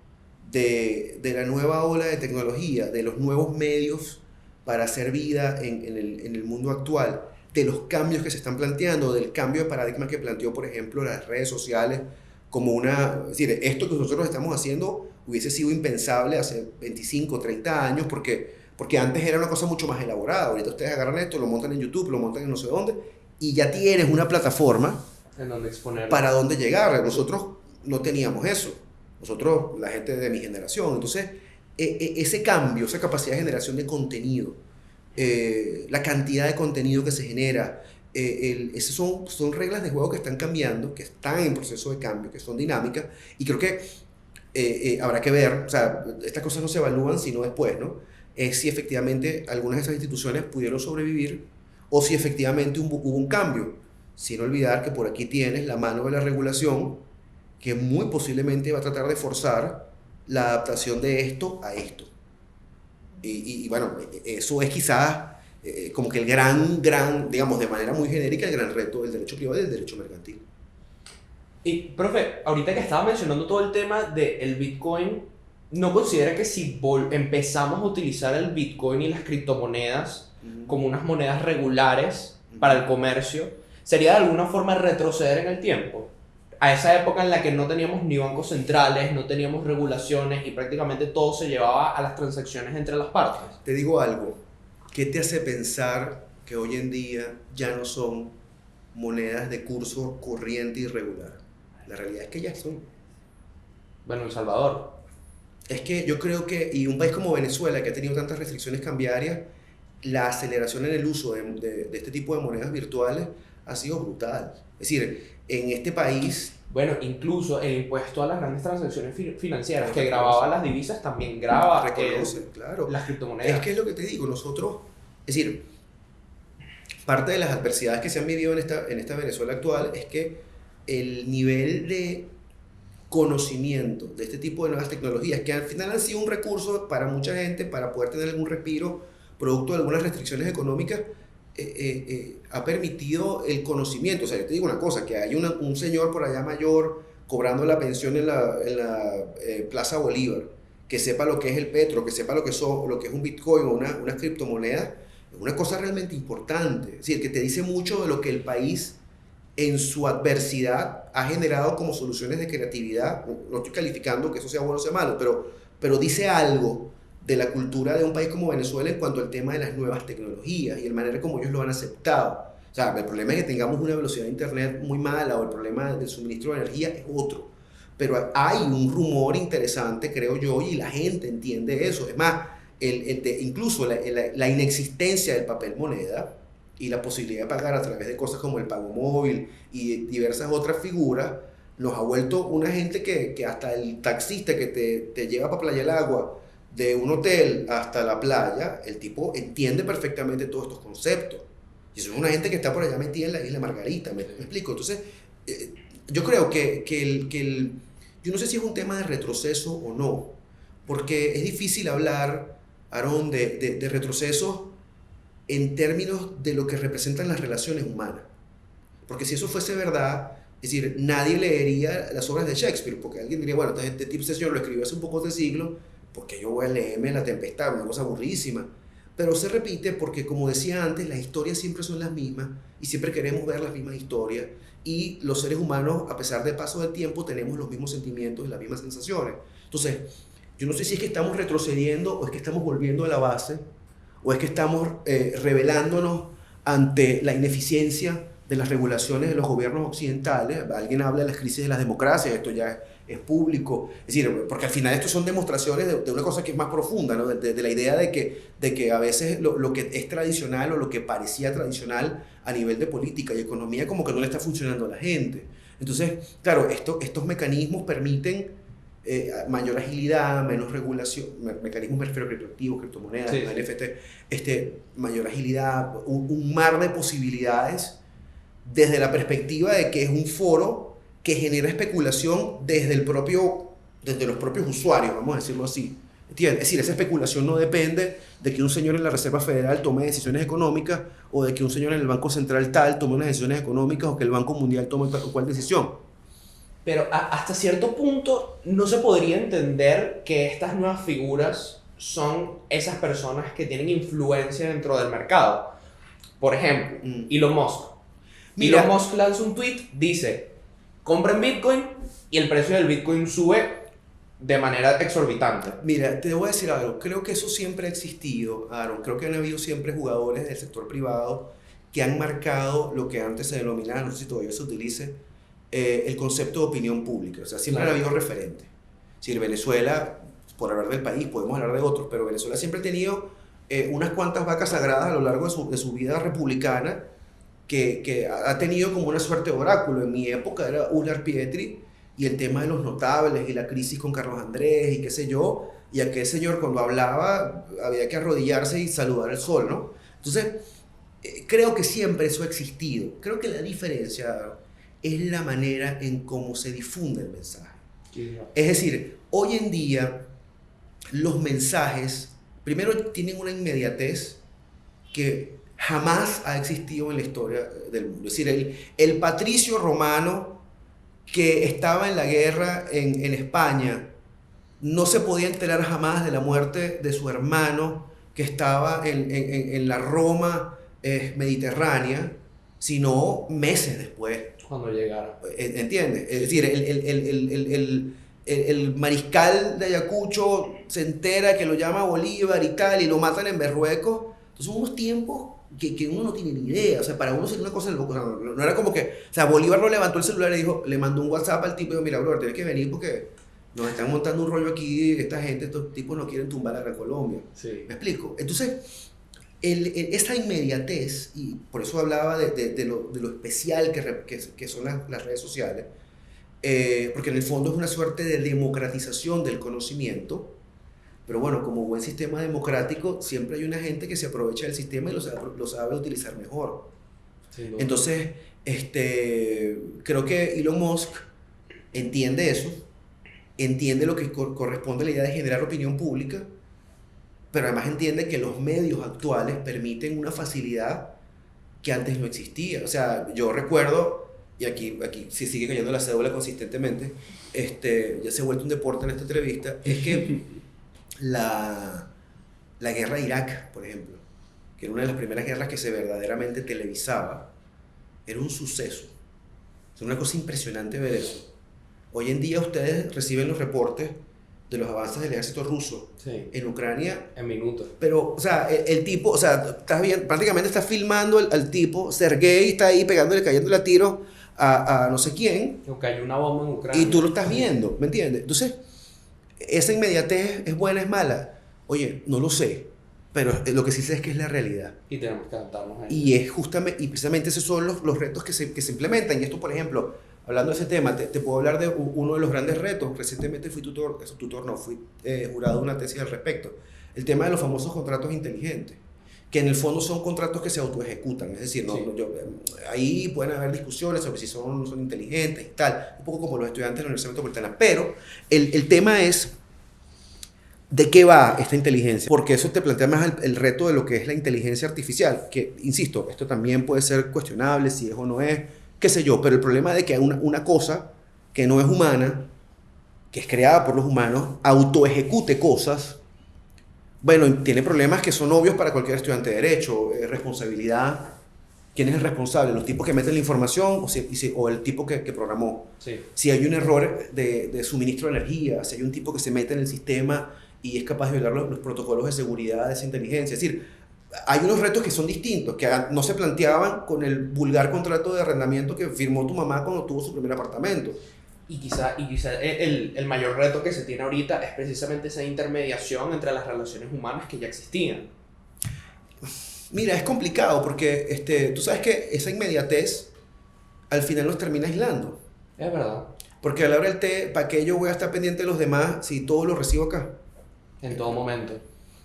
de la nueva ola de tecnología, de los nuevos medios para hacer vida en el mundo actual, de los cambios que se están planteando, del cambio de paradigma que planteó, por ejemplo, las redes sociales, como es decir, esto que nosotros estamos haciendo hubiese sido impensable hace 25, 30 años, porque antes era una cosa mucho más elaborada. Ahorita ustedes agarran esto, lo montan en YouTube, lo montan en no sé dónde, y ya tienes una plataforma En donde exponer. para dónde llegar. Nosotros no teníamos eso. Nosotros, la gente de mi generación. Entonces, ese cambio, esa capacidad de generación de contenido, la cantidad de contenido que se genera, esas son reglas de juego que están cambiando, que están en proceso de cambio, que son dinámicas, y creo que habrá que ver, o sea, estas cosas no se evalúan sino después, ¿no? Si efectivamente algunas de esas instituciones pudieron sobrevivir o si efectivamente hubo un cambio, sin olvidar que por aquí tienes la mano de la regulación que muy posiblemente va a tratar de forzar la adaptación de esto a esto. Y bueno, eso es quizás como que el gran, digamos, de manera muy genérica, el gran reto del derecho privado y del derecho mercantil. Y, profe, ahorita que estaba mencionando todo el tema del Bitcoin, ¿no considera que si empezamos a utilizar el Bitcoin y las criptomonedas como unas monedas regulares para el comercio, sería de alguna forma retroceder en el tiempo? A esa época en la que no teníamos ni bancos centrales, no teníamos regulaciones y prácticamente todo se llevaba a las transacciones entre las partes. Te digo algo, ¿qué te hace pensar que hoy en día ya no son monedas de curso corriente y regular? La realidad es que ya son. Bueno, El Salvador. Es que yo creo que, y un país como Venezuela, que ha tenido tantas restricciones cambiarias, la aceleración en el uso de este tipo de monedas virtuales ha sido brutal. Es decir, en este país... Bueno, incluso el impuesto a las grandes transacciones financieras que grababa las divisas también graba reconoce, claro. las criptomonedas. Es que es lo que te digo, nosotros, es decir, parte de las adversidades que se han vivido en esta Venezuela actual es que el nivel de conocimiento de este tipo de nuevas tecnologías, que al final han sido un recurso para mucha gente para poder tener algún respiro producto de algunas restricciones económicas, ha permitido el conocimiento. O sea, yo te digo una cosa, que hay un señor por allá mayor cobrando la pensión en la Plaza Bolívar, que sepa lo que es el petro, que sepa lo que es un Bitcoin o una criptomoneda, es una cosa realmente importante. Es decir, que te dice mucho de lo que el país en su adversidad ha generado como soluciones de creatividad. No estoy calificando que eso sea bueno o sea malo, pero dice algo de la cultura de un país como Venezuela en cuanto al tema de las nuevas tecnologías y la manera como ellos lo han aceptado. O sea, el problema es que tengamos una velocidad de internet muy mala o el problema del suministro de energía es otro. Pero hay un rumor interesante, creo yo, y la gente entiende eso. Es más, incluso la inexistencia del papel moneda y la posibilidad de pagar a través de cosas como el pago móvil y diversas otras figuras, nos ha vuelto una gente que hasta el taxista que te lleva para Playa del Agua, de un hotel hasta la playa, el tipo entiende perfectamente todos estos conceptos. Y eso es una gente que está por allá metida en la isla Margarita, ¿me explico? Entonces, yo creo que yo no sé si es un tema de retroceso o no, porque es difícil hablar, Aarón, de retroceso en términos de lo que representan las relaciones humanas. Porque si eso fuese verdad, es decir, nadie leería las obras de Shakespeare, porque alguien diría, bueno, este tipo de señor lo escribió hace un poco de siglo, porque yo voy a leerme La Tempestad, una cosa aburrísima. Pero se repite porque, como decía antes, las historias siempre son las mismas y siempre queremos ver las mismas historias. Y los seres humanos, a pesar del paso del tiempo, tenemos los mismos sentimientos y las mismas sensaciones. Entonces, yo no sé si es que estamos retrocediendo o es que estamos volviendo a la base o es que estamos rebelándonos ante la ineficiencia de las regulaciones de los gobiernos occidentales. Alguien habla de las crisis de las democracias, esto ya es público, es decir, porque al final estos son demostraciones de una cosa que es más profunda, ¿no? de la idea de que a veces lo que es tradicional o lo que parecía tradicional a nivel de política y economía como que no le está funcionando a la gente. Entonces, claro, estos mecanismos permiten mayor agilidad, menos regulación, mecanismos me refiero a criptoactivos, criptomonedas, sí, NFT, mayor agilidad, un mar de posibilidades desde la perspectiva de que es un foro que genera especulación desde los propios usuarios, vamos a decirlo así. ¿Entiendes? Es decir, esa especulación no depende de que un señor en la Reserva Federal tome decisiones económicas o de que un señor en el Banco Central tal tome unas decisiones económicas o que el Banco Mundial tome cual decisión. Pero hasta cierto punto no se podría entender que estas nuevas figuras son esas personas que tienen influencia dentro del mercado. Por ejemplo, Elon Musk. Elon Musk lanza un tweet, dice, compren Bitcoin y el precio del Bitcoin sube de manera exorbitante. Mira, te voy a decir algo, creo que eso siempre ha existido, Aaron, creo que han habido siempre jugadores del sector privado que han marcado lo que antes se denominaba, no sé si todavía se utilice, el concepto de opinión pública, o sea, siempre han habido referentes. Si Venezuela, por hablar del país, podemos hablar de otros, pero Venezuela siempre ha tenido unas cuantas vacas sagradas a lo largo de su vida republicana, que ha tenido como una suerte de oráculo. En mi época era Ular Pietri y el tema de los notables y la crisis con Carlos Andrés y qué sé yo, y aquel señor cuando hablaba había que arrodillarse y saludar al sol, ¿no? Entonces, creo que siempre eso ha existido. Creo que la diferencia es la manera en cómo se difunde el mensaje. Es decir, hoy en día los mensajes, primero, tienen una inmediatez que jamás ha existido en la historia del mundo. Es decir, el patricio romano que estaba en la guerra en España no se podía enterar jamás de la muerte de su hermano que estaba en la Roma mediterránea, sino meses después. Cuando llegara. ¿Entiendes? Es decir, el mariscal de Ayacucho se entera que lo llama Bolívar y tal, y lo matan en Berruecos. Entonces, son unos tiempos que uno no tiene ni idea. O sea, para uno sería una cosa de loco. O sea, no era como que, o sea, Bolívar no levantó el celular y dijo, le mandó un WhatsApp al tipo y dijo, mira, bro, tienes que venir porque nos están montando un rollo aquí, esta gente, estos tipos no quieren tumbar a Gran Colombia. Sí. ¿Me explico? Entonces, esa inmediatez, y por eso hablaba de lo especial que son las redes sociales, porque en el fondo es una suerte de democratización del conocimiento. Pero bueno, como buen sistema democrático, siempre hay una gente que se aprovecha del sistema y lo sabe utilizar mejor. Sí, entonces, creo que Elon Musk entiende eso, entiende lo que corresponde a la idea de generar opinión pública, pero además entiende que los medios actuales permiten una facilidad que antes no existía. O sea, yo recuerdo, y aquí se sigue cayendo la cédula consistentemente, ya se ha vuelto un deporte en esta entrevista, es que la guerra de Irak, por ejemplo, que era una de las primeras guerras que se verdaderamente televisaba, era un suceso. Es una cosa impresionante ver eso. Hoy en día ustedes reciben los reportes de los avances del ejército ruso en Ucrania. En minutos. Pero, o sea, el tipo, o sea, estás bien, prácticamente estás filmando al tipo, Sergei está ahí cayéndole a tiros a no sé quién. O cayó una bomba en Ucrania. Y tú lo estás viendo, ¿me entiendes? Entonces, esa inmediatez es buena, es mala. Oye, no lo sé, pero lo que sí sé es que es la realidad. Y tenemos que adaptarnos a eso. Y precisamente esos son los retos que se implementan. Y esto, por ejemplo, hablando de ese tema, te puedo hablar de uno de los grandes retos. Recientemente fui jurado de una tesis al respecto. El tema de los famosos contratos inteligentes, que en el fondo son contratos que se autoejecutan. Es decir, ahí pueden haber discusiones sobre si son inteligentes y tal, un poco como los estudiantes de la Universidad Metropolitana. Pero el tema es ¿de qué va esta inteligencia? Porque eso te plantea más el reto de lo que es la inteligencia artificial, que, insisto, esto también puede ser cuestionable, si es o no es, qué sé yo, pero el problema de que una cosa que no es humana, que es creada por los humanos, autoejecute cosas, bueno, tiene problemas que son obvios para cualquier estudiante de Derecho, responsabilidad, ¿quién es el responsable? ¿Los tipos que meten la información o el tipo que programó? Sí. Si hay un error de suministro de energía, si hay un tipo que se mete en el sistema y es capaz de violar los protocolos de seguridad de esa inteligencia. Es decir, hay unos retos que son distintos, que no se planteaban con el vulgar contrato de arrendamiento que firmó tu mamá cuando tuvo su primer apartamento. Y quizá el mayor reto que se tiene ahorita es precisamente esa intermediación entre las relaciones humanas que ya existían. Mira, es complicado porque tú sabes que esa inmediatez al final nos termina aislando. Es verdad. Porque a la hora del té, ¿para qué yo voy a estar pendiente de los demás si todo lo recibo acá? En todo momento.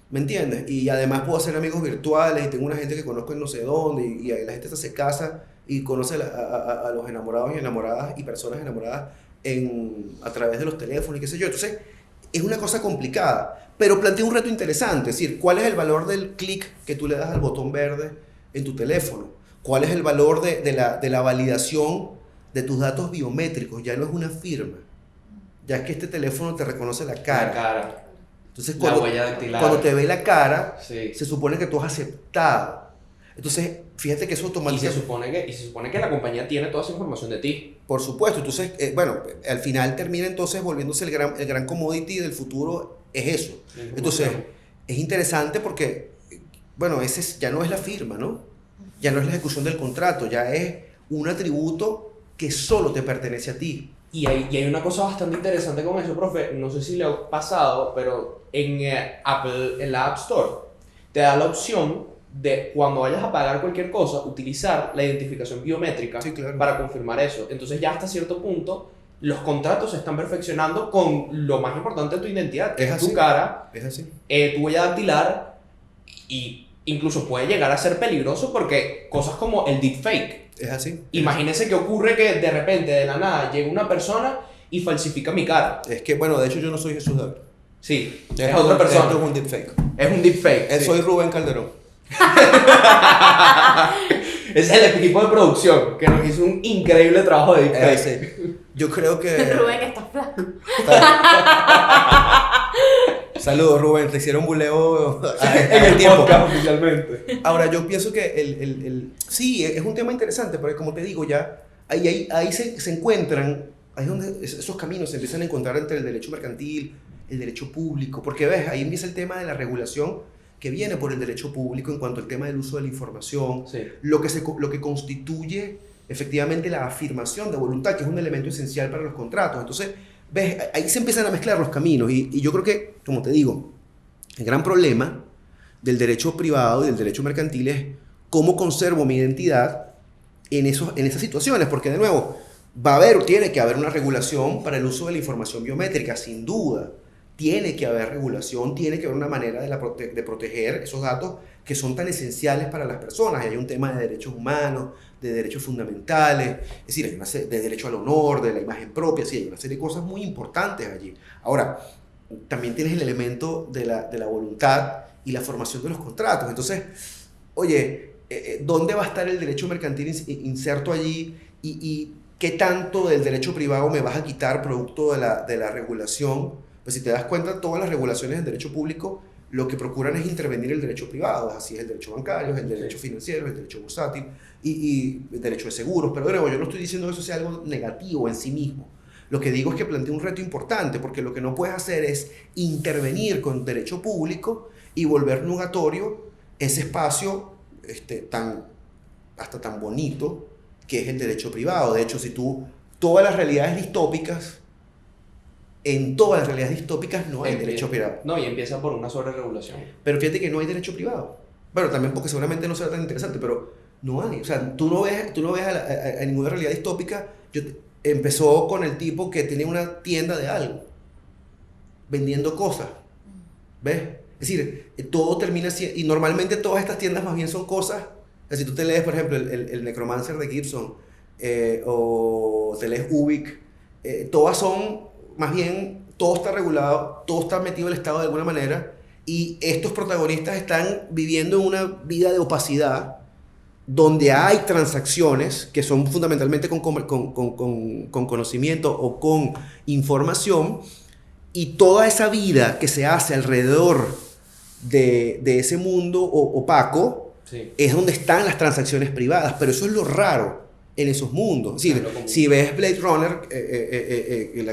¿Me entiendes? Y además puedo hacer amigos virtuales y tengo una gente que conozco en no sé dónde y la gente se casa y conoce a los enamorados y enamoradas y personas enamoradas a través de los teléfonos y qué sé yo. Entonces, es una cosa complicada, pero plantea un reto interesante. Es decir, ¿cuál es el valor del clic que tú le das al botón verde en tu teléfono? ¿Cuál es el valor de la validación de tus datos biométricos? Ya no es una firma, ya es que este teléfono te reconoce la cara. La cara. Entonces, cuando te ve la cara, sí, se supone que tú has aceptado. Entonces, fíjate que eso automáticamente... Y se supone que la compañía tiene toda esa información de ti. Por supuesto. Entonces, al final termina entonces volviéndose el gran commodity del futuro, es eso. Entonces, es interesante porque, ese ya no es la firma, ¿no? Ya no es la ejecución del contrato, ya es un atributo que solo te pertenece a ti. Y hay una cosa bastante interesante con eso, profe. No sé si le ha pasado, pero en Apple, en la App Store, te da la opción de cuando vayas a pagar cualquier cosa, utilizar la identificación biométrica, sí, claro, para confirmar eso. Entonces ya hasta cierto punto los contratos se están perfeccionando con lo más importante de tu identidad, que es tu cara, es así. Tu huella dactilar, y incluso puede llegar a ser peligroso porque cosas como el deepfake. Es así. Imagínese que ocurre que de repente, de la nada, llega una persona y falsifica mi cara. Es que, de hecho yo no soy Jesús David. Sí, es otra persona. Esto es un deepfake. Es un deepfake. Soy Rubén Calderón. Es el equipo de producción que nos hizo un increíble trabajo de deepfake. Sí. Yo creo que... Rubén está flaco. Saludos, Rubén, te hicieron buleo en el podcast oficialmente. Ahora, yo pienso que sí, es un tema interesante, porque como te digo, ya ahí se encuentran, ahí es donde esos caminos se empiezan a encontrar entre el derecho mercantil, el derecho público, porque ves, ahí empieza el tema de la regulación que viene por el derecho público en cuanto al tema del uso de la información, sí, lo que constituye efectivamente la afirmación de voluntad, que es un elemento esencial para los contratos. Entonces, ves, ahí se empiezan a mezclar los caminos y yo creo que, como te digo, el gran problema del derecho privado y del derecho mercantil es cómo conservo mi identidad en esas situaciones, porque de nuevo, tiene que haber una regulación para el uso de la información biométrica, sin duda. Tiene que haber regulación, tiene que haber una manera de proteger esos datos que son tan esenciales para las personas. Y hay un tema de derechos humanos, de derechos fundamentales, es decir, hay una serie de derecho al honor, de la imagen propia, sí, hay una serie de cosas muy importantes allí. Ahora, también tienes el elemento de la voluntad y la formación de los contratos. Entonces, oye, ¿dónde va a estar el derecho mercantil inserto allí? ¿Y qué tanto del derecho privado me vas a quitar producto de la regulación? Pues si te das cuenta, todas las regulaciones del derecho público lo que procuran es intervenir el derecho privado, así es el derecho bancario, el derecho financiero, el derecho bursátil y el derecho de seguros, pero de nuevo, yo no estoy diciendo que eso sea algo negativo en sí mismo. Lo que digo es que plantea un reto importante, porque lo que no puedes hacer es intervenir con derecho público y volver nugatorio ese espacio hasta tan bonito que es el derecho privado. De hecho, si tú, todas las realidades distópicas, en todas las realidades distópicas no hay derecho privado. No, y empieza por una sobreregulación. Pero fíjate que no hay derecho privado. Bueno, también porque seguramente no será tan interesante, pero no hay. O sea, tú no ves a ninguna realidad distópica. Empezó con el tipo que tenía una tienda de algo, vendiendo cosas. ¿Ves? Es decir, todo termina siendo... Y normalmente todas estas tiendas más bien son cosas... O sea, si tú te lees, por ejemplo, el Necromancer de Gibson, o te lees Ubik, todas son... Más bien, todo está regulado, todo está metido en el Estado de alguna manera, y estos protagonistas están viviendo en una vida de opacidad, donde hay transacciones que son fundamentalmente con conocimiento o con información, y toda esa vida que se hace alrededor de ese mundo opaco, sí, es donde están las transacciones privadas, pero eso es lo raro en esos mundos. Es decir, si ves Blade Runner, la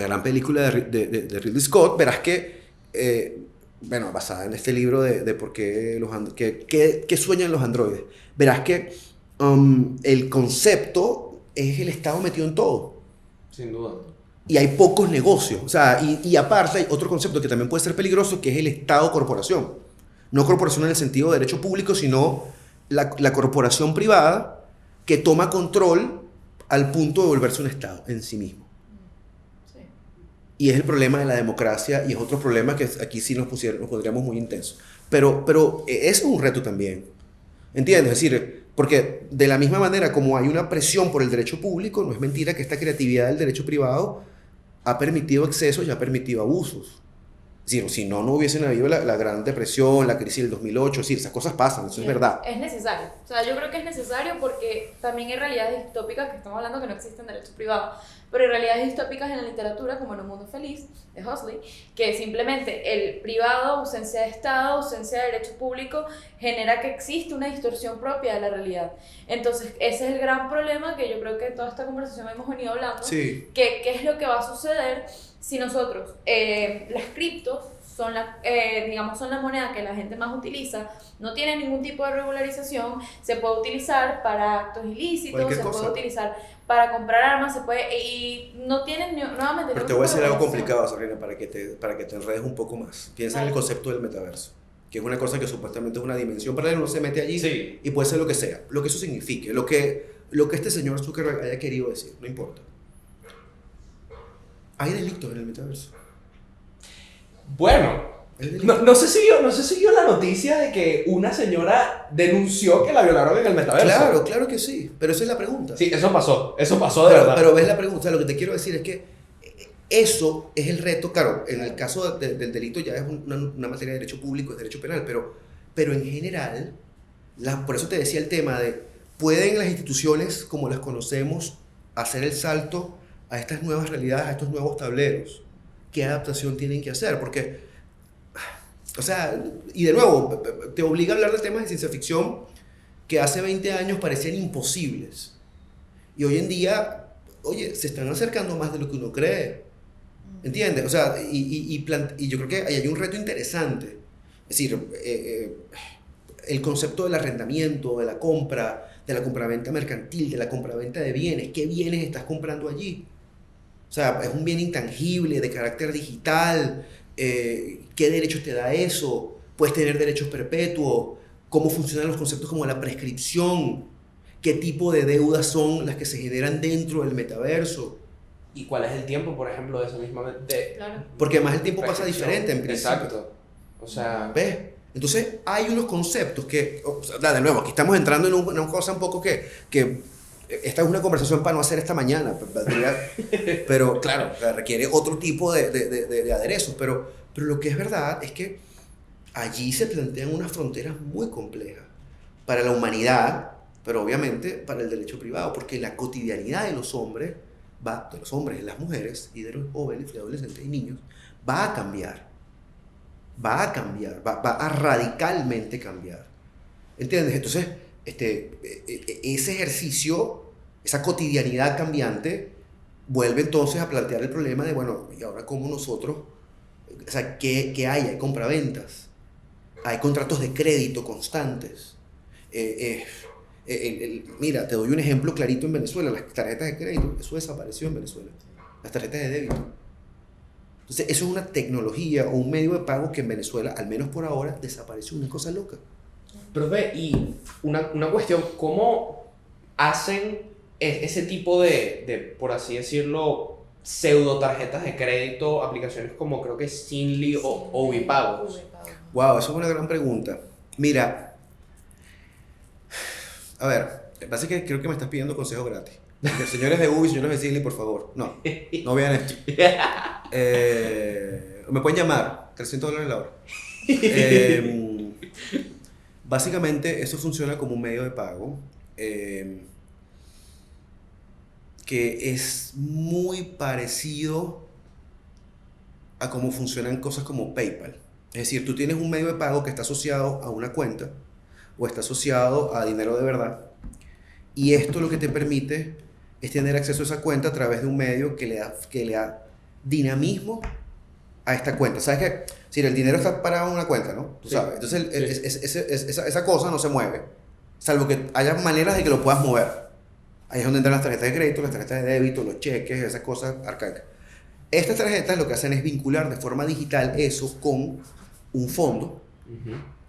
gran película de Ridley Scott, verás que, bueno, basada en este libro de por qué qué sueñan los androides, verás que el concepto es el Estado metido en todo. Sin duda. Y hay pocos negocios. O sea, y aparte hay otro concepto que también puede ser peligroso, que es el Estado-corporación. No corporación en el sentido de derecho público, sino la corporación privada que toma control al punto de volverse un Estado en sí mismo. Sí. Y es el problema de la democracia, y es otro problema que aquí sí nos pondríamos muy intensos. Pero es un reto también, ¿entiendes? Es decir, porque de la misma manera como hay una presión por el derecho público, no es mentira que esta creatividad del derecho privado ha permitido excesos y ha permitido abusos. Es decir, si no hubiesen habido la Gran Depresión, la crisis del 2008, es decir, esas cosas pasan, eso es verdad. Es necesario. O sea, yo creo que es necesario porque también hay realidades distópicas que estamos hablando que no existen derechos privados, pero hay realidades distópicas en la literatura, como en Un Mundo Feliz, de Huxley, que simplemente el privado, ausencia de Estado, ausencia de derecho público, genera que existe una distorsión propia de la realidad. Entonces, ese es el gran problema que yo creo que toda esta conversación hemos venido hablando. Sí. ¿Qué es lo que va a suceder si nosotros, las criptos, son la moneda que la gente más utiliza, no tiene ningún tipo de regularización, se puede utilizar para actos ilícitos, puede utilizar para comprar armas, y no tienen nuevamente... Pero te voy a decir algo complicado, Sabrina, para que te enredes un poco más. Piensa en el concepto del metaverso, que es una cosa que supuestamente es una dimensión paralela, uno se mete allí, sí, y puede ser lo que sea, lo que eso signifique, lo que este señor Zuckerberg haya querido decir, no importa. Hay delitos en el metaverso. Bueno, no sé si vio la noticia de que una señora denunció que la violaron en el metaverso. Claro que sí, pero esa es la pregunta. Sí, eso pasó de verdad. Pero ves la pregunta, o sea, lo que te quiero decir es que eso es el reto. Claro, en el caso del delito ya es una materia de derecho público, es derecho penal, pero en general, por eso te decía el tema de, ¿pueden las instituciones como las conocemos hacer el salto a estas nuevas realidades, a estos nuevos tableros? ¿Qué adaptación tienen que hacer? Porque, o sea, y de nuevo, te obliga a hablar de temas de ciencia ficción que hace 20 años parecían imposibles. Y hoy en día, se están acercando más de lo que uno cree. ¿Entiendes? O sea, y yo creo que ahí hay un reto interesante. Es decir, el concepto del arrendamiento, de la compraventa mercantil, de la compraventa de bienes. ¿Qué bienes estás comprando allí? O sea, es un bien intangible, de carácter digital. ¿Qué derechos te da eso? Puedes tener derechos perpetuos. ¿Cómo funcionan los conceptos como la prescripción? ¿Qué tipo de deudas son las que se generan dentro del metaverso? ¿Y cuál es el tiempo, por ejemplo, de esa misma... Claro. Porque además el tiempo pasa diferente en principio. Exacto. O sea... ¿Ves? Entonces hay unos conceptos que... O sea, de nuevo, aquí estamos entrando en una cosa un poco que esta es una conversación para no hacer esta mañana, pero claro, requiere otro tipo de aderezos, pero lo que es verdad es que allí se plantean unas fronteras muy complejas para la humanidad, pero obviamente para el derecho privado, porque la cotidianidad de los hombres, de las mujeres y de los jóvenes, de adolescentes y niños, va a cambiar. va a cambiar, va a radicalmente cambiar. ¿Entiendes? Entonces, ese ejercicio, esa cotidianidad cambiante, vuelve entonces a plantear el problema de, bueno, ¿y ahora cómo nosotros? O sea, ¿qué hay? Hay compraventas, hay contratos de crédito constantes. Mira, te doy un ejemplo clarito en Venezuela, las tarjetas de crédito, eso desapareció en Venezuela, las tarjetas de débito. Entonces, eso es una tecnología o un medio de pago que en Venezuela, al menos por ahora, desapareció, una cosa loca. Profe, y una cuestión, ¿cómo hacen ese tipo de, por así decirlo, pseudo tarjetas de crédito, aplicaciones como creo que Zinli o Ubipagos? Wow, eso es una gran pregunta. Mira, a ver, pasa que creo que me estás pidiendo consejos gratis. Señores de Ubi, señores de Zinli, por favor, no vean esto. Me pueden llamar, $300 la hora. Básicamente, eso funciona como un medio de pago que es muy parecido a cómo funcionan cosas como PayPal. Es decir, tú tienes un medio de pago que está asociado a una cuenta o está asociado a dinero de verdad, y esto lo que te permite es tener acceso a esa cuenta a través de un medio que le da dinamismo a esta cuenta. ¿Sabes qué? Si el dinero está parado en una cuenta, ¿no? Tú sabes. Entonces esa cosa no se mueve, salvo que haya maneras de que lo puedas mover. Ahí es donde entran las tarjetas de crédito, las tarjetas de débito, los cheques, esas cosas arcaicas. Estas tarjetas lo que hacen es vincular de forma digital eso con un fondo.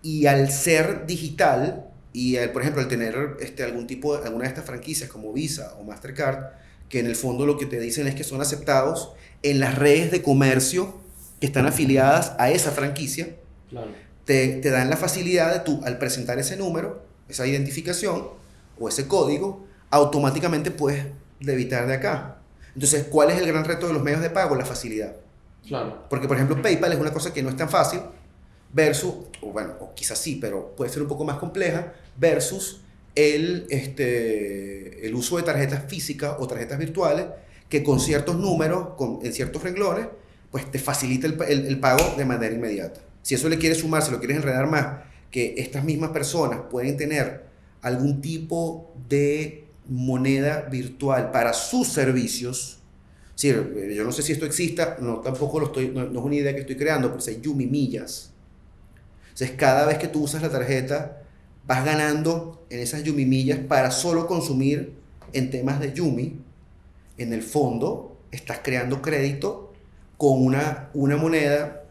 Y al ser digital, y por ejemplo al tener alguna de estas franquicias como Visa o Mastercard, que en el fondo lo que te dicen es que son aceptados en las redes de comercio que están afiliadas a esa franquicia, claro. te dan la facilidad de tú, al presentar ese número, esa identificación o ese código, automáticamente puedes debitar de acá. Entonces, ¿cuál es el gran reto de los medios de pago? La facilidad. Claro. Porque, por ejemplo, PayPal es una cosa que no es tan fácil, o quizás sí, pero puede ser un poco más compleja, versus el uso de tarjetas físicas o tarjetas virtuales, que con ciertos números, en ciertos renglones, pues te facilita el pago de manera inmediata. Si eso le quieres sumar, si lo quieres enredar más, que estas mismas personas pueden tener algún tipo de moneda virtual para sus servicios. Sí, yo no sé si esto exista, no es una idea que estoy creando, pero hay Yumi millas. Entonces, cada vez que tú usas la tarjeta, vas ganando en esas Yumi millas para solo consumir en temas de Yumi. En el fondo, estás creando crédito con una moneda,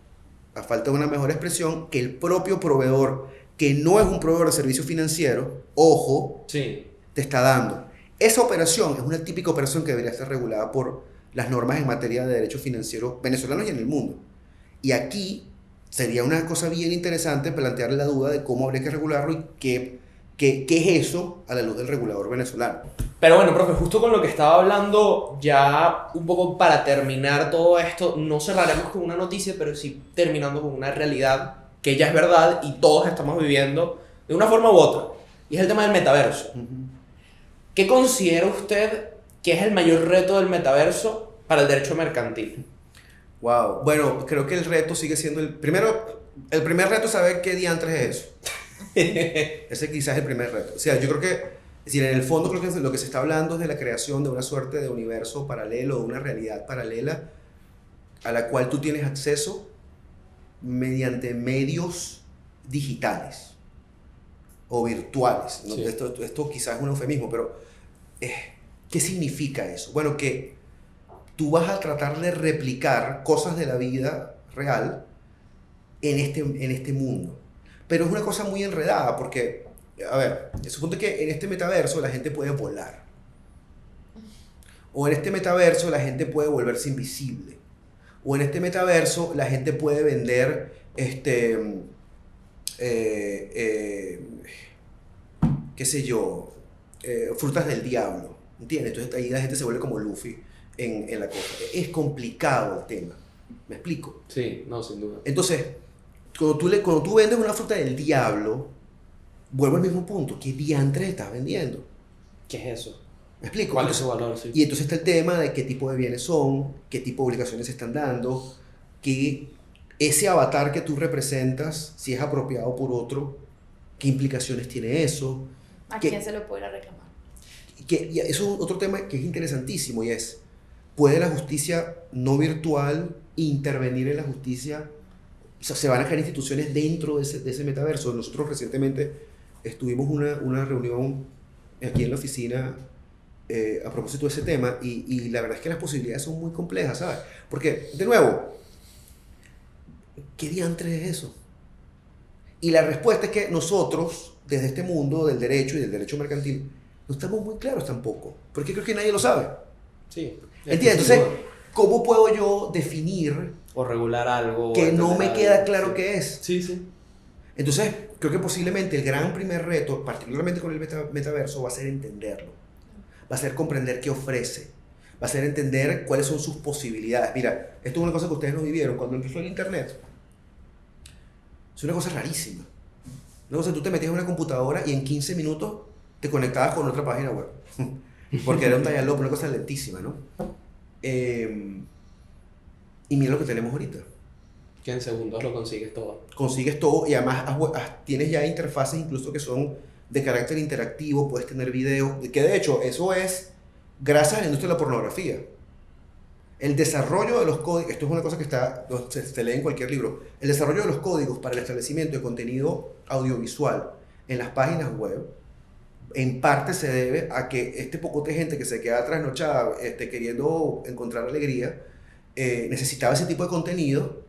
a falta de una mejor expresión, que el propio proveedor, que no es un proveedor de servicios financieros, ojo, sí, te está dando. Esa operación es una típica operación que debería estar regulada por las normas en materia de derecho financiero venezolanos y en el mundo. Y aquí sería una cosa bien interesante plantearle la duda de cómo habría que regularlo y qué es eso a la luz del regulador venezolano. Pero bueno, profe, justo con lo que estaba hablando, ya un poco para terminar todo esto, no cerraremos con una noticia, pero sí terminando con una realidad que ya es verdad y todos estamos viviendo de una forma u otra. Y es el tema del metaverso. ¿Qué considera usted que es el mayor reto del metaverso para el derecho mercantil? Wow. Bueno, creo que el reto sigue siendo el primer reto es saber qué diantres es eso. Ese quizás es el primer reto. O sea, yo creo que, es decir, en el fondo creo que lo que se está hablando es de la creación de una suerte de universo paralelo, de una realidad paralela a la cual tú tienes acceso mediante medios digitales o virtuales, ¿no? Sí. Esto quizás es un eufemismo, pero ¿qué significa eso? Bueno, que tú vas a tratar de replicar cosas de la vida real en este mundo. Pero es una cosa muy enredada porque, a ver, suponte que en este metaverso la gente puede volar. O en este metaverso la gente puede volverse invisible. O en este metaverso la gente puede vender qué sé yo, frutas del diablo, ¿entiendes? Entonces ahí la gente se vuelve como Luffy en la cosa. Es complicado el tema, ¿me explico? Sí, no, sin duda. Entonces, cuando tú vendes una fruta del diablo, vuelvo al mismo punto, ¿qué diantres estás vendiendo? ¿Qué es eso? ¿Me explico? ¿Cuál es su valor? Sí. Y entonces está el tema de qué tipo de bienes son, qué tipo de obligaciones se están dando, ese avatar que tú representas, si es apropiado por otro, qué implicaciones tiene eso. ¿A quién se lo puede reclamar? Y eso es otro tema que es interesantísimo y es, ¿puede la justicia no virtual intervenir en la justicia? O sea, se van a crear instituciones dentro de ese metaverso. Nosotros recientemente estuvimos una reunión aquí en la oficina a propósito de ese tema y la verdad es que las posibilidades son muy complejas, ¿sabes? Porque, de nuevo, ¿qué diantres es eso? Y la respuesta es que nosotros, desde este mundo del derecho y del derecho mercantil, no estamos muy claros tampoco, porque creo que nadie lo sabe. Sí. ¿Entiendes? Entonces, ¿cómo puedo yo definir o regular algo que no me queda claro qué es? Sí, sí. Entonces, creo que posiblemente el gran primer reto, particularmente con el metaverso, va a ser entenderlo. Va a ser comprender qué ofrece. Va a ser entender cuáles son sus posibilidades. Mira, esto es una cosa que ustedes no vivieron. Cuando empezó el internet, es una cosa rarísima. Una cosa, tú te metías en una computadora y en 15 minutos te conectabas con otra página web. Porque era un dial-up, una cosa lentísima, ¿no? Y mira lo que tenemos ahorita. Que en segundos lo consigues todo. Consigues todo y además tienes ya interfaces incluso que son de carácter interactivo, puedes tener videos, que de hecho eso es gracias a la industria de la pornografía. El desarrollo de los códigos, esto es una cosa que se lee en cualquier libro, el desarrollo de los códigos para el establecimiento de contenido audiovisual en las páginas web, en parte se debe a que este pocote de gente que se queda trasnochada queriendo encontrar alegría, necesitaba ese tipo de contenido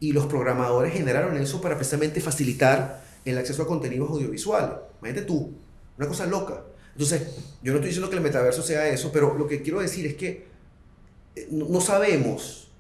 y los programadores generaron eso para precisamente facilitar el acceso a contenidos audiovisuales. Imagínate tú, una cosa loca. Entonces, yo no estoy diciendo que el metaverso sea eso, pero lo que quiero decir es que no sabemos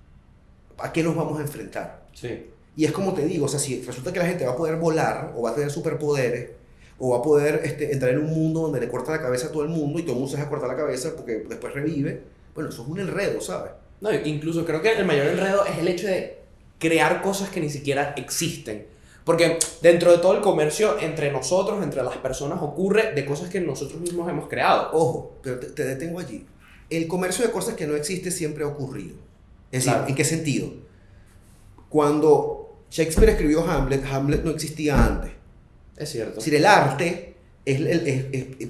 a qué nos vamos a enfrentar. Sí. Y es como te digo, o sea, si resulta que la gente va a poder volar o va a tener superpoderes o va a poder entrar en un mundo donde le corta la cabeza a todo el mundo y todo el mundo se deja cortar la cabeza porque después revive, bueno, eso es un enredo, ¿sabes? No, incluso creo que el mayor enredo es el hecho de crear cosas que ni siquiera existen. Porque dentro de todo el comercio, entre nosotros, entre las personas, ocurre de cosas que nosotros mismos hemos creado. Ojo, pero te detengo allí. El comercio de cosas que no existen siempre ha ocurrido. Es decir, Claro. ¿en qué sentido? Cuando Shakespeare escribió Hamlet, Hamlet no existía antes. Es cierto. Es decir, el arte,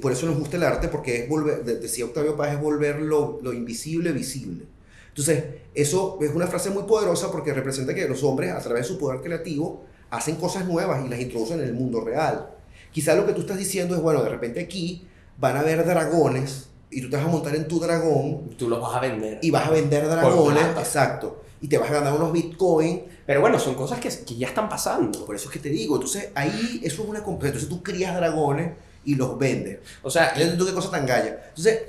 por eso nos gusta el arte, porque es volver, decía Octavio Paz, es volver lo invisible visible. Entonces, eso es una frase muy poderosa porque representa que los hombres, a través de su poder creativo, hacen cosas nuevas y las introducen en el mundo real. Quizá lo que tú estás diciendo es, bueno, de repente aquí van a haber dragones y tú te vas a montar en tu dragón. Tú los vas a vender. Y vas a vender dragones, plata. Exacto. Y te vas a ganar unos bitcoins. Pero bueno, son cosas que ya están pasando. Por eso es que te digo, entonces ahí eso es una entonces tú crías dragones y los vendes. O sea, ¿Tú qué cosa tan galla? Entonces,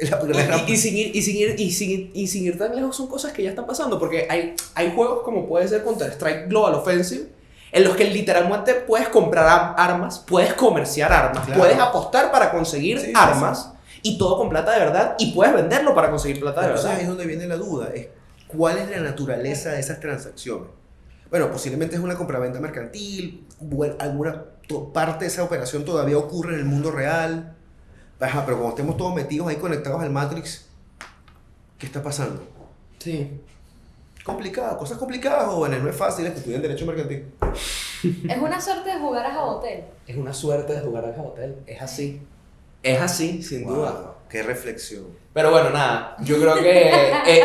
y sin ir tan lejos son cosas que ya están pasando, porque hay juegos como puede ser Counter-Strike Global Offensive, en los que literalmente puedes comprar armas, puedes comerciar armas, claro. puedes apostar para conseguir armas, y todo con plata de verdad, y puedes venderlo para conseguir plata de entonces verdad. ahí es donde viene la duda, es cuál es la naturaleza de esas transacciones. Bueno, posiblemente es una compraventa mercantil, alguna parte de esa operación todavía ocurre en el mundo real. Ajá, pero como estemos todos metidos ahí conectados al Matrix, ¿qué está pasando? Sí. Complicado, cosas complicadas, jóvenes, no es fácil estudiar derecho mercantil. Es una suerte de jugar a Jabotel. Es una suerte de jugar al hotel, es así. Es así, sin duda. Wow, qué reflexión. Pero bueno, nada, yo creo que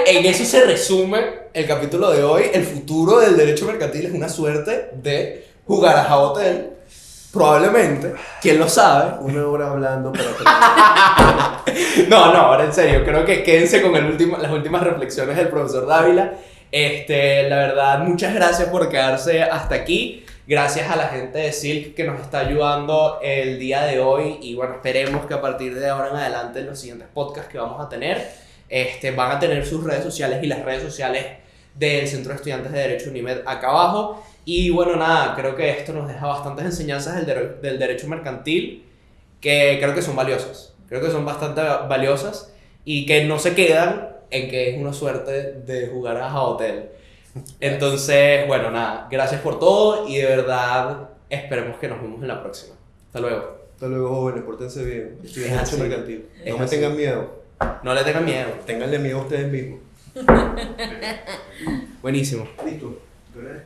en eso se resume el capítulo de hoy. El futuro del derecho mercantil es una suerte de jugar a Jabotel. Probablemente, ¿quién lo sabe? Una hora hablando para No, ahora en serio, creo que quédense con las últimas reflexiones del profesor Dávila. La verdad, muchas gracias por quedarse hasta aquí. Gracias a la gente de Silk que nos está ayudando el día de hoy. Y bueno, esperemos que a partir de ahora en adelante, en los siguientes podcasts que vamos a tener, van a tener sus redes sociales y las redes sociales del Centro de Estudiantes de Derecho UNIMED acá abajo. Y bueno, nada, creo que esto nos deja bastantes enseñanzas del derecho mercantil que creo que son valiosas. Creo que son bastante valiosas y que no se quedan en que es una suerte de jugar a Jabotel. Entonces, bueno, nada, gracias por todo y de verdad esperemos que nos vemos en la próxima. Hasta luego. Hasta luego, jóvenes, pórtense bien. Estudien Es derecho así. mercantil. Es No me así. tengan miedo. No le tengan miedo. Ténganle miedo a ustedes mismos. Buenísimo. Listo. ¿Tú eres?